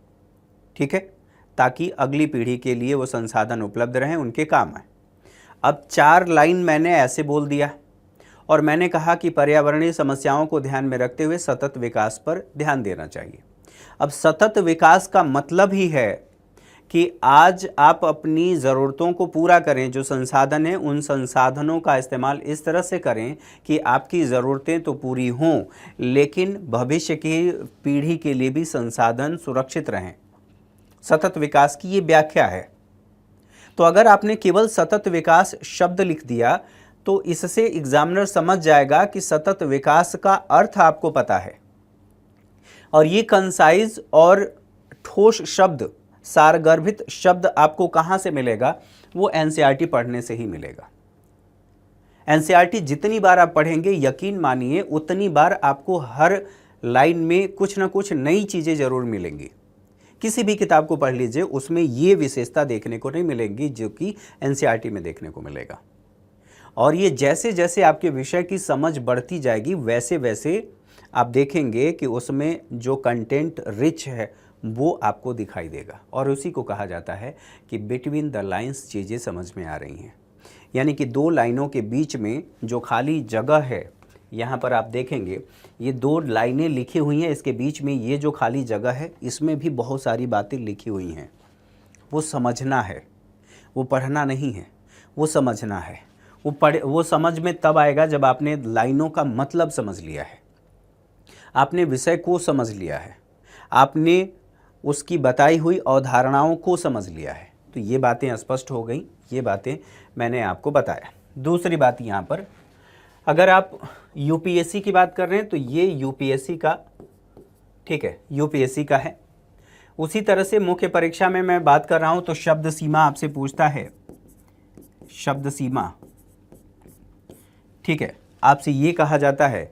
ठीक है, ताकि अगली पीढ़ी के लिए वो संसाधन उपलब्ध रहें, उनके काम आए। अब 4 लाइन मैंने ऐसे बोल दिया और मैंने कहा कि पर्यावरणीय समस्याओं को ध्यान में रखते हुए सतत विकास पर ध्यान देना चाहिए। अब सतत विकास का मतलब ही है कि आज आप अपनी ज़रूरतों को पूरा करें, जो संसाधन हैं उन संसाधनों का इस्तेमाल इस तरह से करें कि आपकी ज़रूरतें तो पूरी हों लेकिन भविष्य की पीढ़ी के लिए भी संसाधन सुरक्षित रहें। सतत विकास की ये व्याख्या है। तो अगर आपने केवल सतत विकास शब्द लिख दिया तो इससे एग्जामिनर समझ जाएगा कि सतत विकास का अर्थ आपको पता है, और ये कंसाइज और ठोस शब्द, सारगर्भित शब्द आपको कहाँ से मिलेगा? वो एनसीईआरटी पढ़ने से ही मिलेगा। एनसीईआरटी जितनी बार आप पढ़ेंगे, यकीन मानिए उतनी बार आपको हर लाइन में कुछ ना कुछ नई चीज़ें ज़रूर मिलेंगी। किसी भी किताब को पढ़ लीजिए, उसमें ये विशेषता देखने को नहीं मिलेगी जो कि एनसीईआरटी में देखने को मिलेगा। और ये जैसे जैसे आपके विषय की समझ बढ़ती जाएगी वैसे वैसे आप देखेंगे कि उसमें जो कंटेंट रिच है वो आपको दिखाई देगा, और उसी को कहा जाता है कि बिटवीन द लाइंस चीज़ें समझ में आ रही हैं। यानी कि 2 लाइनों के बीच में जो खाली जगह है, यहाँ पर आप देखेंगे ये 2 लाइनें लिखी हुई हैं, इसके बीच में ये जो खाली जगह है इसमें भी बहुत सारी बातें लिखी हुई हैं। वो समझना है, वो पढ़ना नहीं है, वो समझना है। वो समझ में तब आएगा जब आपने लाइनों का मतलब समझ लिया है, आपने विषय को समझ लिया है, आपने उसकी बताई हुई अवधारणाओं को समझ लिया है। तो ये बातें स्पष्ट हो गई, ये बातें मैंने आपको बताया। दूसरी बात यहाँ पर अगर आप यूपीएससी की बात कर रहे हैं तो ये यूपीएससी का, ठीक है, यूपीएससी का है। उसी तरह से मुख्य परीक्षा में मैं बात कर रहा हूं तो शब्द सीमा आपसे पूछता है, शब्द सीमा, ठीक है। आपसे ये कहा जाता है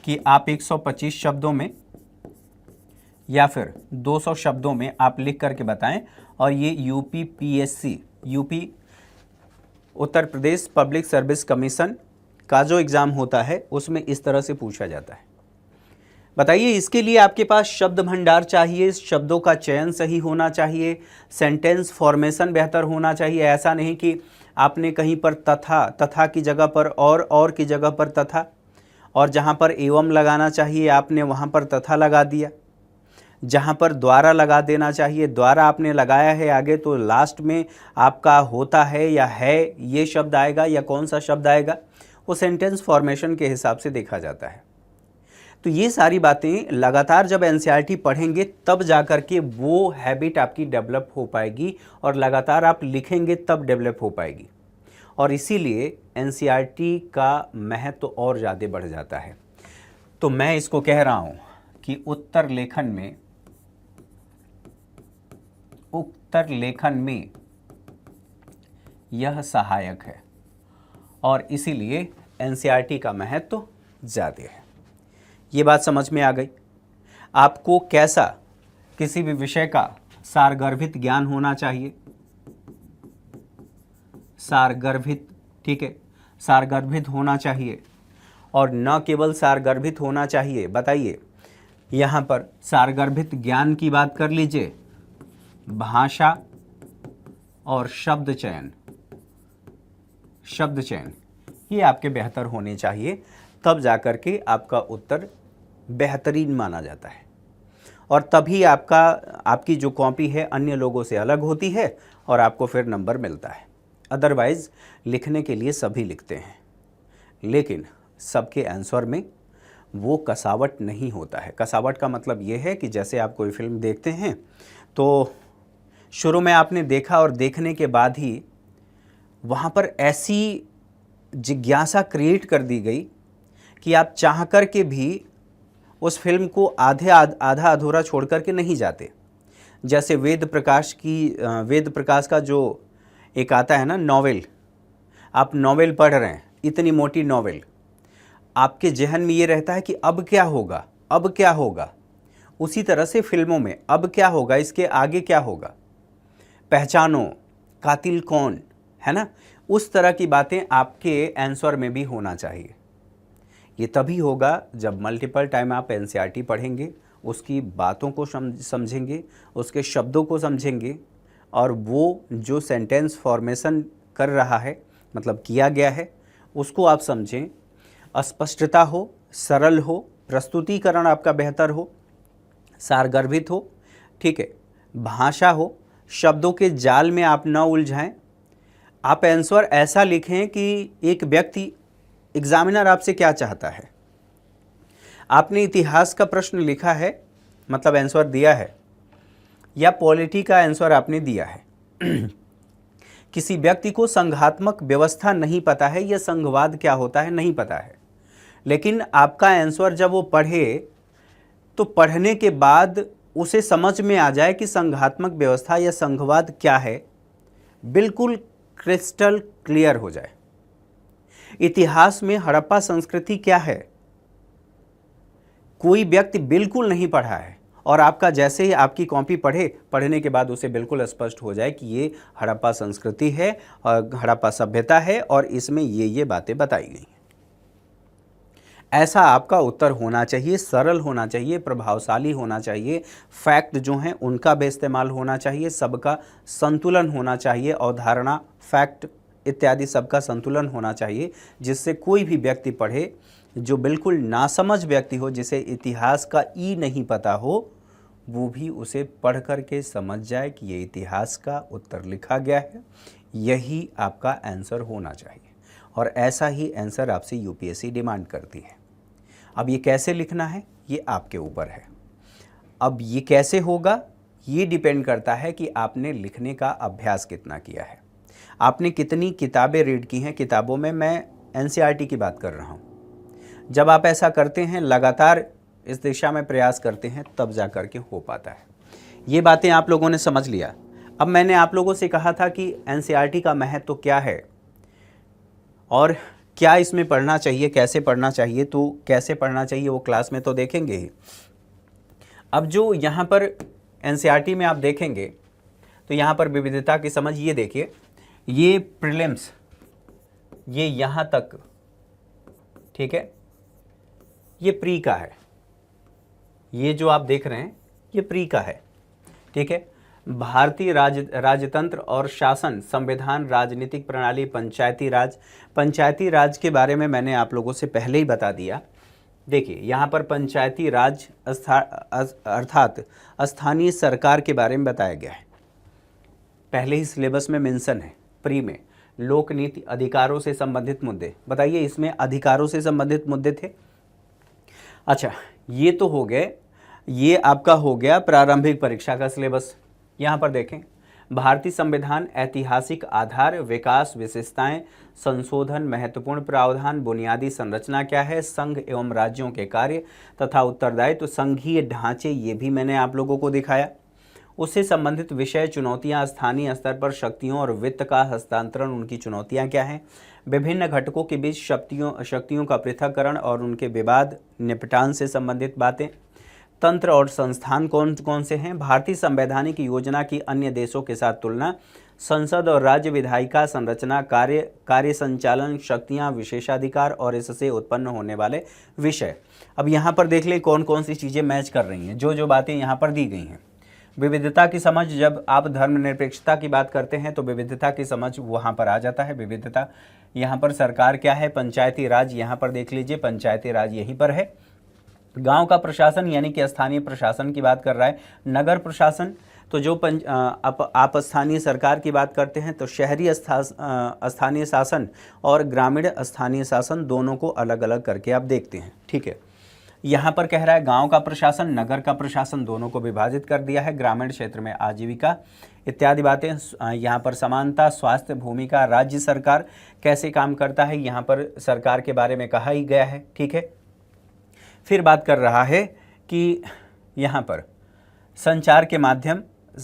कि आप 125 शब्दों में या फिर 200 शब्दों में आप लिख करके बताएं। और ये UPPSC, UP Uttar Pradesh public service commission का जो एग्ज़ाम होता है उसमें इस तरह से पूछा जाता है। बताइए, इसके लिए आपके पास शब्द भंडार चाहिए, शब्दों का चयन सही होना चाहिए, सेंटेंस फॉर्मेशन बेहतर होना चाहिए। ऐसा नहीं कि आपने कहीं पर तथा की जगह पर और की जगह पर तथा, और जहाँ पर एवं लगाना चाहिए आपने वहाँ पर तथा लगा दिया, जहाँ पर द्वारा लगा देना चाहिए द्वारा आपने लगाया है आगे, तो लास्ट में आपका होता है या है ये शब्द आएगा या कौन सा शब्द आएगा, वो सेंटेंस फॉर्मेशन के हिसाब से देखा जाता है। तो ये सारी बातें लगातार जब एनसीईआरटी पढ़ेंगे तब जा कर के वो हैबिट आपकी डेवलप हो पाएगी और लगातार आप लिखेंगे तब डेवलप हो पाएगी। और इसीलिए एनसीईआरटी का महत्व तो और ज़्यादा बढ़ जाता है। तो मैं इसको कह रहा हूँ कि उत्तर लेखन में यह सहायक है और इसीलिए एनसीईआरटी का महत्व तो ज़्यादा है। ये बात समझ में आ गई। आपको कैसा किसी भी विषय का सारगर्भित ज्ञान होना चाहिए, सारगर्भित, ठीक है, सारगर्भित होना चाहिए। और न केवल सारगर्भित होना चाहिए, बताइए यहाँ पर सारगर्भित ज्ञान की बात कर लीजिए, भाषा और शब्द चयन ये आपके बेहतर होने चाहिए, तब जाकर के आपका उत्तर बेहतरीन माना जाता है। और तभी आपकी जो कॉपी है अन्य लोगों से अलग होती है और आपको फिर नंबर मिलता है। अदरवाइज़ लिखने के लिए सभी लिखते हैं, लेकिन सबके आंसर में वो कसावट नहीं होता है। कसावट का मतलब ये है कि जैसे आप कोई फिल्म देखते हैं तो शुरू में आपने देखा और देखने के बाद ही वहाँ पर ऐसी जिज्ञासा क्रिएट कर दी गई कि आप चाह कर के भी उस फिल्म को आधा अधूरा छोड़ कर के नहीं जाते। जैसे वेद प्रकाश का जो एक आता है ना नॉवेल, आप नॉवेल पढ़ रहे हैं, इतनी मोटी नॉवेल, आपके जहन में ये रहता है कि अब क्या होगा, अब क्या होगा। उसी तरह से फिल्मों में अब क्या होगा, इसके आगे क्या होगा, पहचानो कातिल कौन है ना, उस तरह की बातें आपके आंसर में भी होना चाहिए। ये तभी होगा जब मल्टीपल टाइम आप एनसीईआरटी पढ़ेंगे, उसकी बातों को समझेंगे, उसके शब्दों को समझेंगे, और वो जो सेंटेंस फॉर्मेशन कर रहा है, मतलब किया गया है, उसको आप समझें, अस्पष्टता हो, सरल हो, प्रस्तुतिकरण आपका बेहतर हो, सारगर्भित हो, ठीक है, भाषा हो, शब्दों के जाल में आप न उलझाएं। आप आंसर ऐसा लिखें कि एक व्यक्ति, एग्जामिनर आपसे क्या चाहता है। आपने इतिहास का प्रश्न लिखा है, मतलब आंसर दिया है, या पॉलिटी का आंसर आपने दिया है। किसी व्यक्ति को संघात्मक व्यवस्था नहीं पता है या संघवाद क्या होता है नहीं पता है, लेकिन आपका आंसर जब वो पढ़े तो पढ़ने के बाद उसे समझ में आ जाए कि संघात्मक व्यवस्था या संघवाद क्या है, बिल्कुल क्रिस्टल क्लियर हो जाए। इतिहास में हड़प्पा संस्कृति क्या है, कोई व्यक्ति बिल्कुल नहीं पढ़ा है, और आपका जैसे ही आपकी कॉपी पढ़ने के बाद उसे बिल्कुल स्पष्ट हो जाए कि ये हड़प्पा संस्कृति है और हड़प्पा सभ्यता है और इसमें ये बातें बताई गई हैं। ऐसा आपका उत्तर होना चाहिए, सरल होना चाहिए, प्रभावशाली होना चाहिए, फैक्ट जो हैं उनका भी इस्तेमाल होना चाहिए, सबका संतुलन होना चाहिए, अवधारणा, फैक्ट इत्यादि सबका संतुलन होना चाहिए, जिससे कोई भी व्यक्ति पढ़े जो बिल्कुल नासमझ व्यक्ति हो, जिसे इतिहास का ई नहीं पता हो, वो भी उसे पढ़ कर के समझ जाए कि ये इतिहास का उत्तर लिखा गया है, यही आपका आंसर होना चाहिए। और ऐसा ही आंसर आपसे यूपीएससी डिमांड करती है। अब ये कैसे लिखना है ये आपके ऊपर है। अब ये कैसे होगा ये डिपेंड करता है कि आपने लिखने का अभ्यास कितना किया है, आपने कितनी किताबें रीड की हैं। किताबों में मैं एनसीईआरटी की बात कर रहा हूँ। जब आप ऐसा करते हैं, लगातार इस दिशा में प्रयास करते हैं, तब जा कर के हो पाता है। ये बातें आप लोगों ने समझ लिया। अब मैंने आप लोगों से कहा था कि एनसीईआरटी का महत्व तो क्या है और क्या इसमें पढ़ना चाहिए, कैसे पढ़ना चाहिए। तो कैसे पढ़ना चाहिए वो क्लास में तो देखेंगे ही। अब जो यहाँ पर एनसीईआरटी में आप देखेंगे तो यहाँ पर विविधता की समझ, ये देखिए, ये प्रीलिम्स, ये यहाँ तक, ठीक है, ये प्री का है। ये जो आप देख रहे हैं ये प्री का है, ठीक है। भारतीय राजतंत्र और शासन, संविधान, राजनीतिक प्रणाली, पंचायती राज के बारे में मैंने आप लोगों से पहले ही बता दिया। देखिए यहाँ पर पंचायती राज अर्थात स्थानीय सरकार के बारे में बताया गया है, पहले ही सिलेबस में मेंशन है प्री में। लोक नीति, अधिकारों से संबंधित मुद्दे, बताइए इसमें अधिकारों से संबंधित मुद्दे थे। अच्छा, ये तो हो गए, ये आपका हो गया प्रारंभिक परीक्षा का सिलेबस। यहाँ पर देखें, भारतीय संविधान, ऐतिहासिक आधार, विकास, विशेषताएं, संशोधन, महत्वपूर्ण प्रावधान, बुनियादी संरचना क्या है, संघ एवं राज्यों के कार्य तथा उत्तरदायित्व, संघीय ढांचे, ये भी मैंने आप लोगों को दिखाया। उससे संबंधित विषय, चुनौतियां, स्थानीय स्तर पर शक्तियों और वित्त का हस्तांतरण, उनकी चुनौतियां क्या हैं, विभिन्न घटकों के बीच शक्तियों का पृथक्करण और उनके विवाद निपटान से संबंधित बातें, तंत्र और संस्थान कौन कौन से हैं, भारतीय संवैधानिक योजना की अन्य देशों के साथ तुलना, संसद और राज्य विधायिका संरचना, कार्य संचालन, शक्तियां, विशेषाधिकार और इससे उत्पन्न होने वाले विषय। अब यहाँ पर देख लें कौन कौन सी चीज़ें मैच कर रही हैं, जो जो बातें यहाँ पर दी गई हैं। विविधता की समझ, जब आप धर्मनिरपेक्षता की बात करते हैं तो विविधता की समझ वहाँ पर आ जाता है। विविधता, यहाँ पर सरकार क्या है, पंचायती राज, यहाँ पर देख लीजिए पंचायती राज यहीं पर है। गांव का प्रशासन यानी कि स्थानीय प्रशासन की बात कर रहा है। नगर प्रशासन, तो जो आप स्थानीय सरकार की बात करते हैं तो शहरी स्थानीय शासन और ग्रामीण स्थानीय शासन, दोनों को अलग अलग करके आप देखते हैं, ठीक है। यहाँ पर कह रहा है गांव का प्रशासन, नगर का प्रशासन, दोनों को विभाजित कर दिया है। ग्रामीण क्षेत्र में आजीविका इत्यादि बातें। यहाँ पर समानता, स्वास्थ्य, भूमिका, राज्य सरकार कैसे काम करता है, यहाँ पर सरकार के बारे में कहा ही गया है, ठीक है। फिर बात कर रहा है कि यहाँ पर संचार के माध्यम,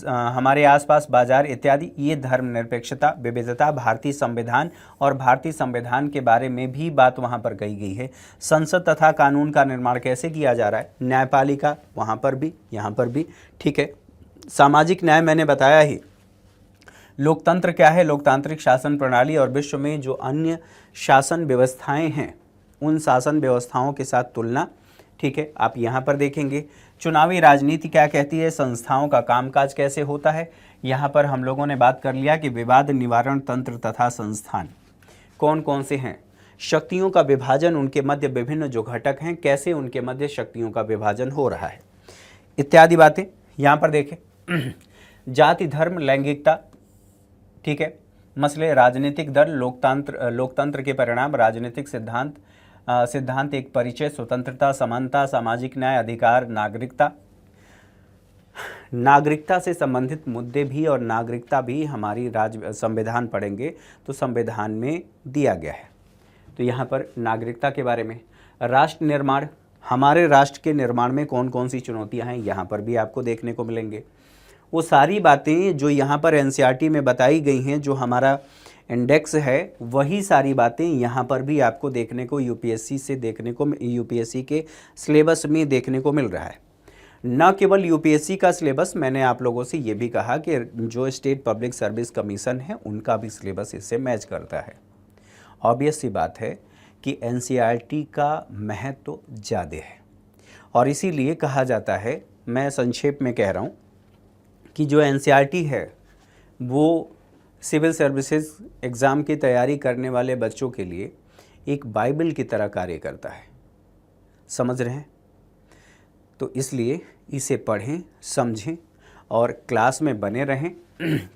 हमारे आसपास बाजार इत्यादि, ये धर्मनिरपेक्षता, विविधता, भारतीय संविधान और भारतीय संविधान के बारे में भी बात वहाँ पर कही गई है। संसद तथा कानून का निर्माण कैसे किया जा रहा है, न्यायपालिका, वहाँ पर भी, यहाँ पर भी, ठीक है। सामाजिक न्याय मैंने बताया ही। लोकतंत्र क्या है, लोकतांत्रिक शासन प्रणाली और विश्व में जो अन्य शासन व्यवस्थाएं हैं उन शासन व्यवस्थाओं के साथ तुलना, ठीक है, आप यहाँ पर देखेंगे। चुनावी राजनीति क्या कहती है, संस्थाओं का कामकाज कैसे होता है, यहाँ पर हम लोगों ने बात कर लिया कि विवाद निवारण तंत्र तथा संस्थान कौन कौन से हैं, शक्तियों का विभाजन, उनके मध्य विभिन्न जो घटक हैं, कैसे उनके मध्य शक्तियों का विभाजन हो रहा है, इत्यादि बातें यहाँ पर देखें। जाति, धर्म, लैंगिकता, ठीक है, मसले, राजनीतिक दल, लोकतंत्र के परिणाम, राजनीतिक सिद्धांत एक परिचय, स्वतंत्रता, समानता, सामाजिक न्याय, अधिकार, नागरिकता से संबंधित मुद्दे भी और नागरिकता भी हमारी संविधान पढ़ेंगे तो संविधान में दिया गया है। तो यहाँ पर नागरिकता के बारे में, राष्ट्र निर्माण, हमारे राष्ट्र के निर्माण में कौन कौन सी चुनौतियाँ हैं, यहाँ पर भी आपको देखने को मिलेंगे। वो सारी बातें जो यहाँ पर एनसीईआरटी में बताई गई हैं, जो हमारा इंडेक्स है, वही सारी बातें यहाँ पर भी आपको देखने को यूपीएससी के सिलेबस में देखने को मिल रहा है। न केवल यूपीएससी का सिलेबस, मैंने आप लोगों से ये भी कहा कि जो स्टेट पब्लिक सर्विस कमीशन है उनका भी सिलेबस इससे मैच करता है। ऑब्वियस सी बात है कि एनसीईआरटी का महत्व तो ज़्यादा है और इसीलिए कहा जाता है, मैं संक्षेप में कह रहा हूँ कि जो एनसीईआरटी है वो सिविल सर्विसेज एग्ज़ाम की तैयारी करने वाले बच्चों के लिए एक बाइबल की तरह कार्य करता है। समझ रहे हैं? तो इसलिए इसे पढ़ें, समझें और क्लास में बने रहें।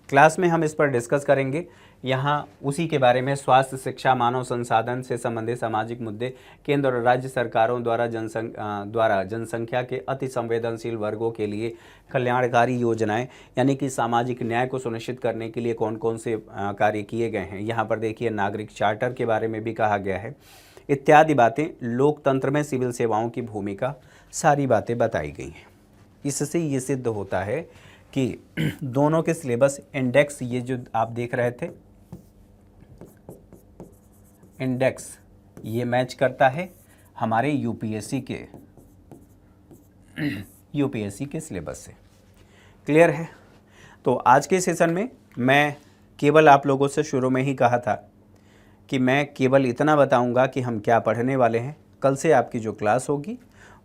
क्लास में हम इस पर डिस्कस करेंगे। यहाँ उसी के बारे में स्वास्थ्य, शिक्षा, मानव संसाधन से संबंधित सामाजिक मुद्दे, केंद्र और राज्य सरकारों द्वारा जनसंख्या के अति संवेदनशील वर्गों के लिए कल्याणकारी योजनाएं, यानी कि सामाजिक न्याय को सुनिश्चित करने के लिए कौन कौन से कार्य किए गए हैं। यहाँ पर देखिए नागरिक चार्टर के बारे में भी कहा गया है, इत्यादि बातें। लोकतंत्र में सिविल सेवाओं की भूमिका, सारी बातें बताई गई हैं। इससे ये सिद्ध होता है कि दोनों के सिलेबस इंडेक्स, ये जो आप देख रहे थे इंडेक्स, ये मैच करता है हमारे यूपीएससी के सिलेबस से। क्लियर है? तो आज के सेशन में मैं केवल आप लोगों से शुरू में ही कहा था कि मैं केवल इतना बताऊंगा कि हम क्या पढ़ने वाले हैं। कल से आपकी जो क्लास होगी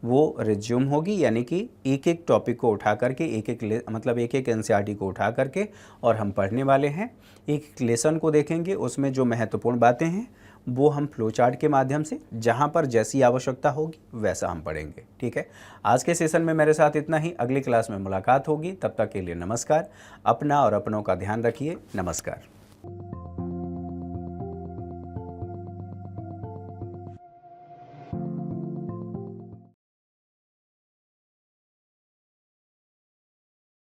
वो रिज्यूम होगी, यानी कि एक एक टॉपिक को उठा करके एक एक एनसीईआरटी को उठा करके और हम पढ़ने वाले हैं। एक लेसन को देखेंगे, उसमें जो महत्वपूर्ण बातें हैं वो हम फ्लो चार्ट के माध्यम से जहां पर जैसी आवश्यकता होगी वैसा हम पढ़ेंगे। ठीक है, आज के सेशन में मेरे साथ इतना ही। अगली क्लास में मुलाकात होगी, तब तक के लिए नमस्कार। अपना और अपनों का ध्यान रखिए। नमस्कार।